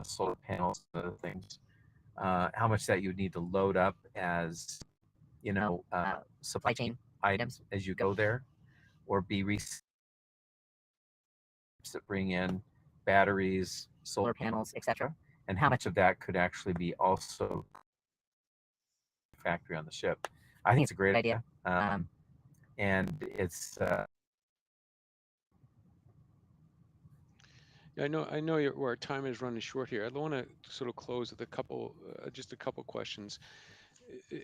solar panels, and other things, how much that you would need to load up as, supply chain items as you go there, or be that bring in batteries, solar panels, etc. And how much of that could actually be also factory on the ship. I think it's a great idea. And it's Yeah, I know our time is running short here. I want to sort of close with just a couple questions.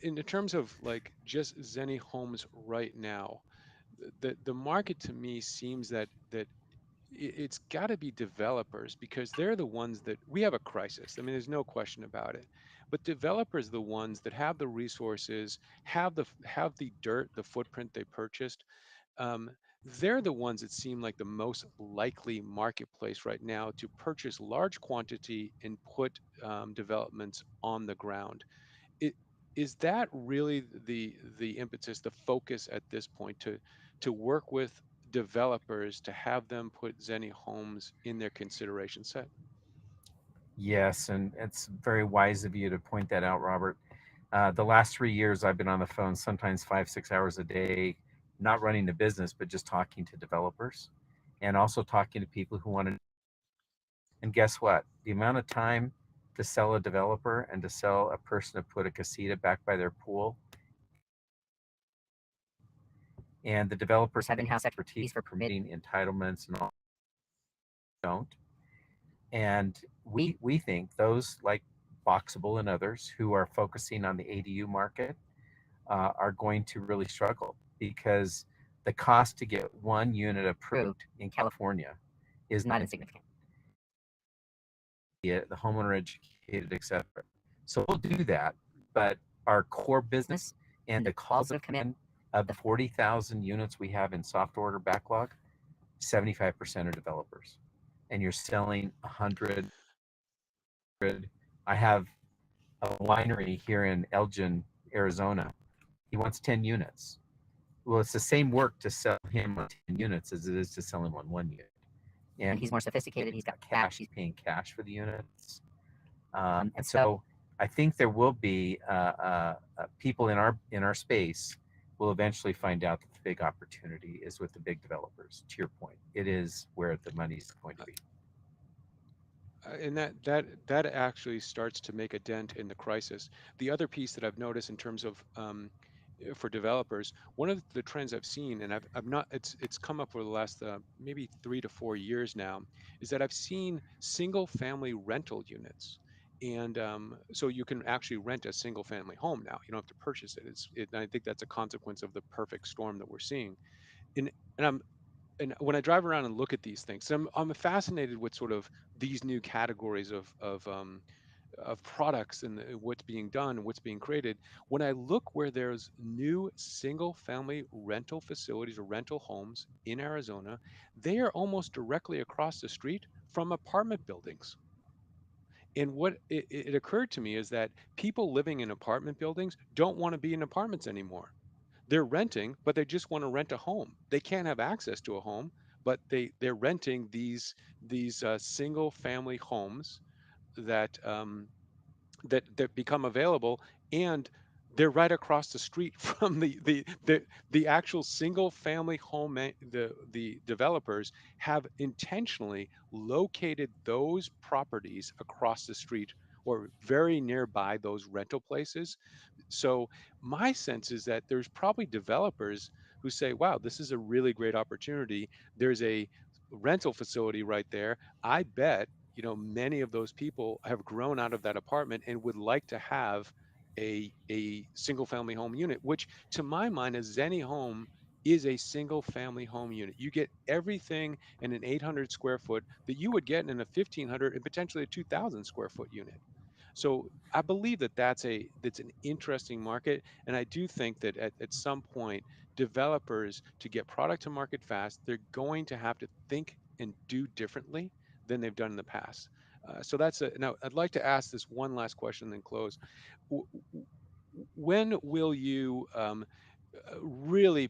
In terms of like just Zenny Homes right now, the market to me seems that it's got to be developers, because they're the ones that we have a crisis. I mean, there's no question about it. But developers, the ones that have the resources, have the dirt, the footprint they purchased, um, they're the ones that seem like the most likely marketplace right now to purchase large quantity and put developments on the ground. It, is that really the impetus, the focus at this point, to work with developers to have them put Zenny Homes in their consideration set? yes, and it's very wise of you to point that out, Robert. The last 3 years, I've been on the phone sometimes 5, 6 hours a day, not running the business, but just talking to developers, and also talking to people who want to. And guess what? The amount of time to sell a developer and to sell a person to put a casita back by their pool, and the developers have in-house expertise for permitting entitlements and all don't. And we think those like Boxable and others who are focusing on the ADU market are going to really struggle, because the cost to get one unit approved in California is not insignificant. The homeowner educated, etc. So we'll do that, but our core business and the calls that have come in, of the 40,000 units we have in soft order backlog, 75% are developers. And you're selling 100. I have a winery here in Elgin, Arizona. He wants 10 units. Well, it's the same work to sell him on 10 units as it is to sell him on one unit. And he's more sophisticated. He's got cash. He's paying cash for the units. And so I think there will be people in our space will eventually find out that the big opportunity is with the big developers. To your point, it is where the money's going to be. And that actually starts to make a dent in the crisis. The other piece that I've noticed in terms of for developers, one of the trends I've seen, and I've not, it's come up over the last maybe 3 to 4 years now, is that I've seen single family rental units. And so you can actually rent a single family home now. You don't have to purchase it. I think that's a consequence of the perfect storm that we're seeing. And and I'm and when I drive around and look at these things, I'm fascinated with sort of these new categories of products and what's being done and what's being created. When I look where there's new single family rental facilities or rental homes in Arizona, they are almost directly across the street from apartment buildings. And what it occurred to me is that people living in apartment buildings don't want to be in apartments anymore. They're renting, but they just want to rent a home. They can't have access to a home, but they're renting these single family homes that that become available, and they're right across the street from the actual single family home. The developers have intentionally located those properties across the street or very nearby those rental places. So my sense is that there's probably developers who say, wow, this is a really great opportunity. There's a rental facility right there. I bet, many of those people have grown out of that apartment and would like to have a single family home unit, which to my mind, a ZenniHome is a single family home unit. You get everything in an 800 square foot that you would get in a 1500 and potentially a 2000 square foot unit. So I believe that that's an interesting market, and I do think that at some point, developers, to get product to market fast, they're going to have to think and do differently than they've done in the past. So that's now. I'd like to ask this one last question, then close. W- w- When will you really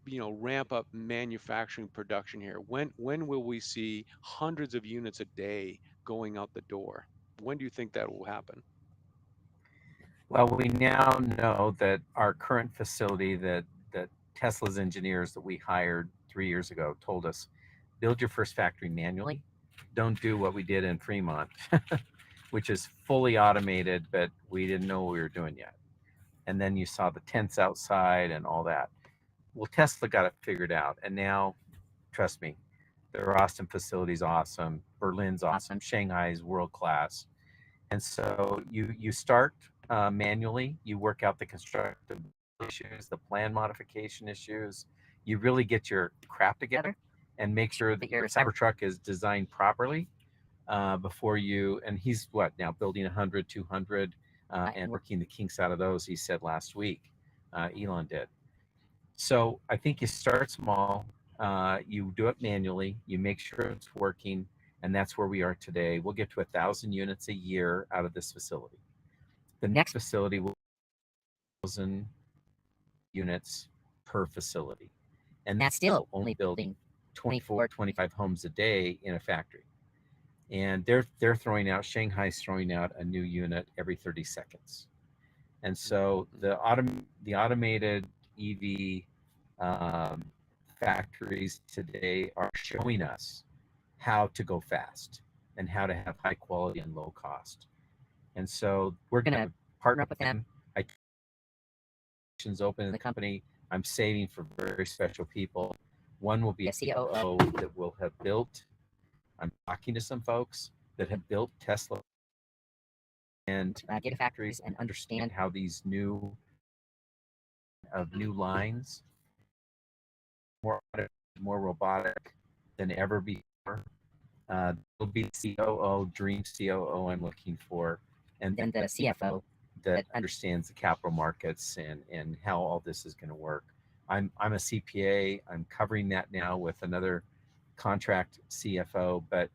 ramp up manufacturing production here? When will we see hundreds of units a day going out the door? When do you think that will happen? Well, we now know that our current facility that Tesla's engineers that we hired 3 years ago told us, build your first factory manually. Don't do what we did in Fremont, which is fully automated, but we didn't know what we were doing yet. And then you saw the tents outside and all that. Well, Tesla got it figured out, and now, trust me, their Austin facility is awesome. Berlin's awesome. Shanghai's world class. And so you start manually. You work out the constructive issues, the plan modification issues. You really get your crap together and make sure that your Cybertruck is designed properly before you. And he's what now building 100, 200, and working the kinks out of those. He said last week, Elon did. So I think you start small. You do it manually. You make sure it's working, and that's where we are today. We'll get to 1,000 units a year out of this facility. The next facility will be 1,000 units per facility, and that's still only building 24, 25 homes a day in a factory. And they're throwing out, Shanghai's throwing out a new unit every 30 seconds. And so the automated EV um, factories today are showing us how to go fast and how to have high quality and low cost. And so we're going to partner up with them. I open in the company. I'm saving for very special people. One will be a COO that will have built. I'm talking to some folks that have built Tesla and data factories and understand how these new lines more robotic than ever before. Will be the COO, dream COO I'm looking for, and then the CFO that understands the capital markets and how all this is going to work. I'm a CPA. I'm covering that now with another contract CFO, but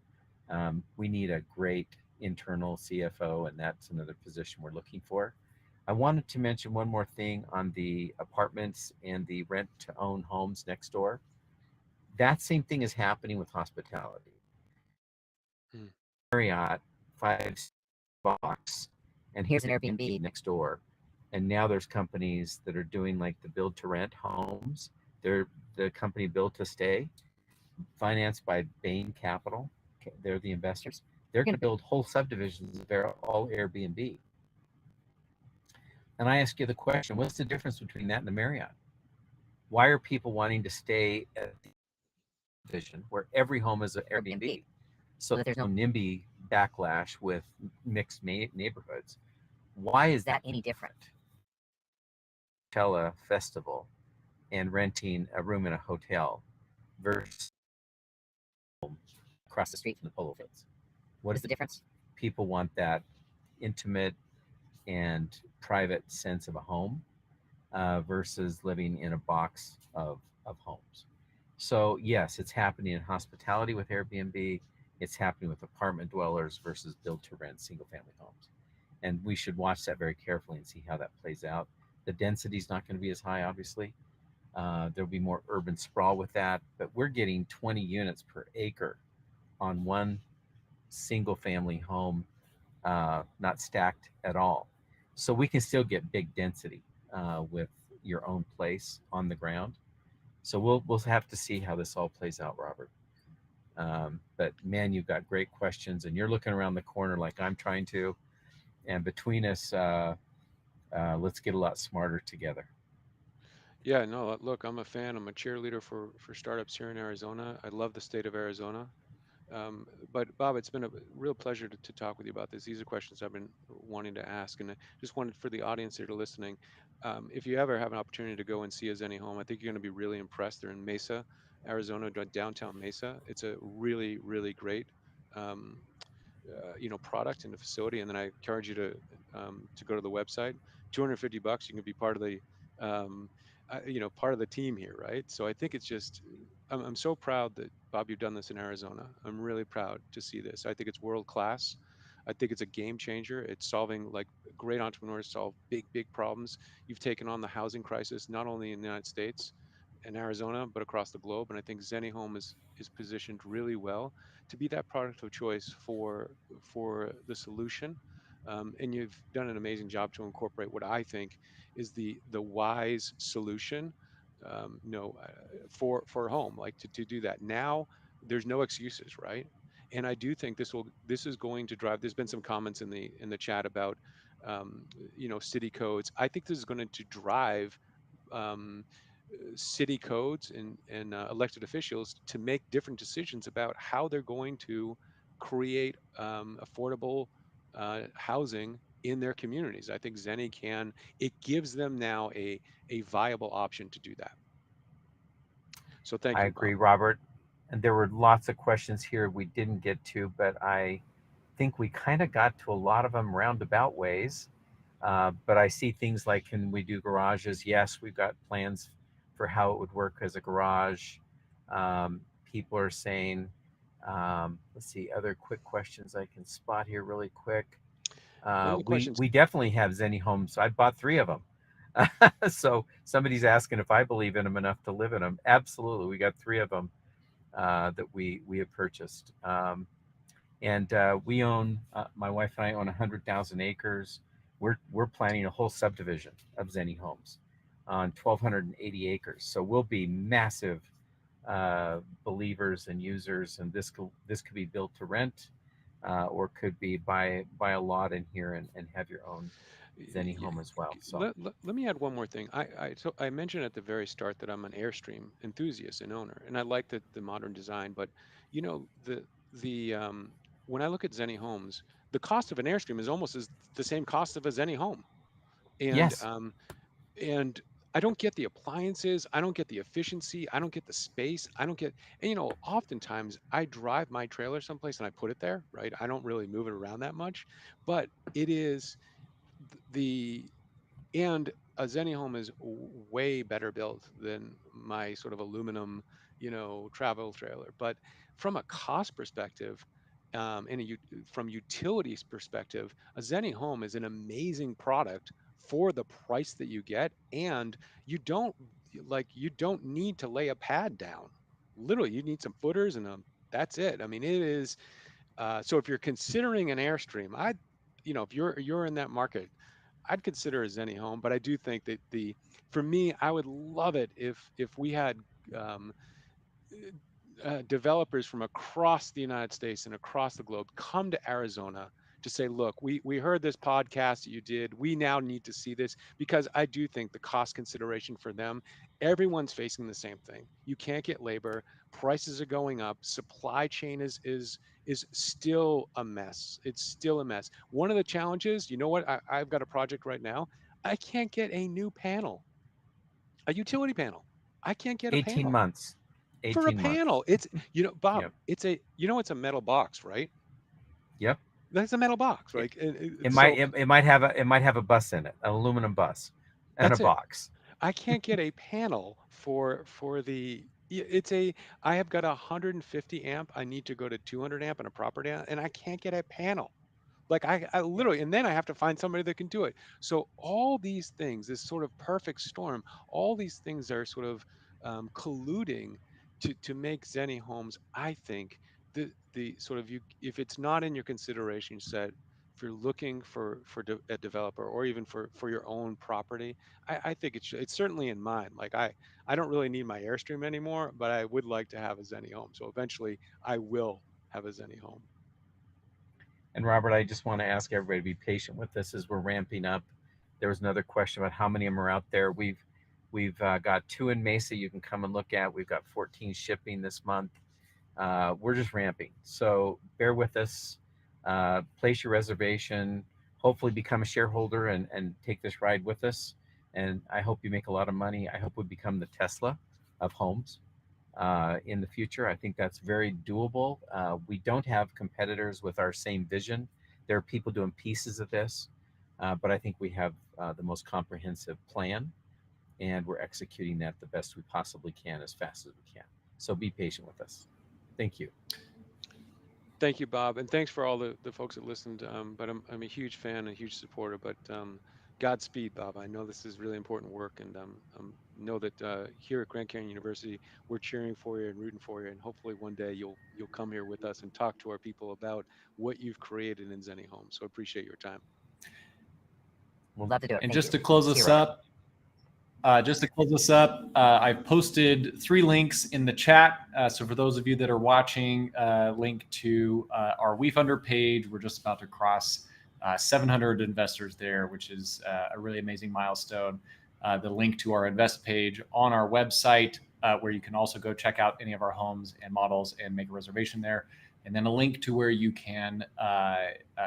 we need a great internal CFO, and that's another position we're looking for. I wanted to mention one more thing on the apartments and the rent to own homes next door. That same thing is happening with hospitality. Marriott, 5 box, and here's an Airbnb next door. And now there's companies that are doing like the build to rent homes. They're the company Build to Stay, financed by Bain Capital. They're the investors. They're going to build whole subdivisions that are all Airbnb. And I ask you the question, what's the difference between that and the Marriott? Why are people wanting to stay at the division where every home is an Airbnb? So that there's no NIMBY backlash with mixed neighborhoods. Why is that any different? Coachella festival and renting a room in a hotel versus across the street from the polo fields. What is the difference? People want that intimate and private sense of a home versus living in a box of homes. So yes, it's happening in hospitality with Airbnb. It's happening with apartment dwellers versus build to rent single family homes. And we should watch that very carefully and see how that plays out. The density is not going to be as high, obviously. There'll be more urban sprawl with that, but we're getting 20 units per acre on one single family home not stacked at all. So we can still get big density with your own place on the ground. So we'll have to see how this all plays out, Robert. But man, you've got great questions, and you're looking around the corner like I'm trying to. And between us, let's get a lot smarter together. Yeah, no, look, I'm a fan. I'm a cheerleader for startups here in Arizona. I love the state of Arizona. But Bob, it's been a real pleasure to talk with you about this. These are questions I've been wanting to ask, and I just wanted for the audience that are listening, if you ever have an opportunity to go and see a Zenny home, I think you're going to be really impressed. They're in Mesa, Arizona, downtown Mesa. It's a really, really great um, product in the facility. And then I encourage you to go to the website. $250, you can be part of the um, part of the team here, right? So I think it's just I'm so proud that Bob, you've done this in Arizona. I'm really proud to see this. I think it's world class. I think it's a game changer. It's solving, like, great entrepreneurs solve big problems. You've taken on the housing crisis not only in the United States and Arizona but across the globe. And I think ZenniHome is positioned really well to be that product of choice for the solution. And you've done an amazing job to incorporate what I think is the wise solution, for home, like to do that. Now there's no excuses, right? And I do think this is going to drive. There's been some comments in the chat about um, city codes. I think this is going to drive um, city codes and elected officials to make different decisions about how they're going to create affordable housing in their communities. I think Zenny can. It gives them now a viable option to do that. So thank I you, Bob. agree, Robert. And there were lots of questions here we didn't get to, but I think we kind of got to a lot of them roundabout ways. But I see things like, can we do garages? Yes, we've got plans for how it would work as a garage. People are saying, let's see, other quick questions I can spot here really quick. One of the questions. We definitely have Zenny homes. I bought three of them. So somebody's asking if I believe in them enough to live in them. Absolutely, we got three of them that we have purchased. And we own, my wife and I own 100,000 acres. We're planning a whole subdivision of Zenny homes on 1,280 acres. So we'll be massive believers and users, and this could be built to rent, or could be buy a lot in here and have your own Zenny y- home as well. So let me add one more thing. I mentioned at the very start that I'm an Airstream enthusiast and owner, and I like the modern design. But you know the when I look at Zenny homes, the cost of an Airstream is almost as the same cost of a Zenny home. And yes, and I don't get the appliances, I don't get the efficiency, I don't get the space, I don't get. And oftentimes I drive my trailer someplace and I put it there, right? I don't really move it around that much, but it is the and a Zenny home is way better built than my sort of aluminum, travel trailer. But from a cost perspective, from utilities perspective, a Zenny home is an amazing product for the price that you get, and you don't you don't need to lay a pad down. Literally, you need some footers and that's it. I mean, it is. So if you're considering an Airstream, if you're in that market, I'd consider a Zenny home. But I do think that for me, I would love it if we had um, developers from across the United States and across the globe come to Arizona to say, look, we heard this podcast that you did. We now need to see this, because I do think the cost consideration for them, everyone's facing the same thing. You can't get labor, prices are going up, supply chain is still a mess. It's still a mess. One of the challenges, you know what? I've got a project right now. I can't get a new panel, a utility panel. I can't get a 18 panel months, for a 18 months. panel. It's Bob, Yep, it's a metal box, right? yep. That's a metal box, It, right? it might So it might have a bus in it, an aluminum bus, and a that's it. box. I can't get a panel for the it's a I have got a 150 amp. I need to go to 200 amp and a proper amp, and I can't get a panel. Like I Yeah. literally, and then I have to find somebody that can do it. So all these things, this sort of perfect storm, all these things are sort of colluding to make Zenny homes. I think the sort of, you, if it's not in your consideration set, you're looking for a developer, or even for your own property, I think it's certainly in mind. Like I don't really need my Airstream anymore, but I would like to have a ZenniHome. So eventually I will have a ZenniHome. And Robert, I just want to ask everybody to be patient with this as we're ramping up. There was another question about how many of them are out there. We've got 2 in Mesa you can come and look at. We've got 14 shipping this month. We're just ramping, so bear with us. Place your reservation. Hopefully, become a shareholder and take this ride with us. And I hope you make a lot of money. I hope we become the Tesla of homes in the future. I think that's very doable. We don't have competitors with our same vision. There are people doing pieces of this, but I think we have the most comprehensive plan, and we're executing that the best we possibly can as fast as we can. So be patient with us. Thank you. Thank you, Bob, and thanks for all the folks that listened. But I'm a huge fan and a huge supporter. But Godspeed, Bob. I know this is really important work, and know that here at Grand Canyon University, we're cheering for you and rooting for you. And hopefully, one day you'll come here with us and talk to our people about what you've created in ZenniHome. So appreciate your time. We'll love to do it. And Thank just you. to close See us you, Robert. up, I've posted 3 links in the chat. So for those of you that are watching, link to our WeFunder page. We're just about to cross 700 investors there, which is a really amazing milestone. The link to our invest page on our website, where you can also go check out any of our homes and models and make a reservation there. And then a link to where you can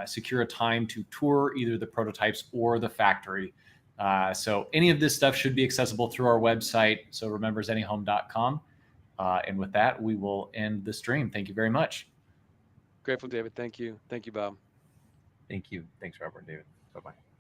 secure a time to tour either the prototypes or the factory. So any of this stuff should be accessible through our website. So remember, ZenniHome.com. And with that, we will end the stream. Thank you very much. Grateful, David. Thank you. Thank you, Bob. Thank you. Thanks, Robert and David. Bye-bye.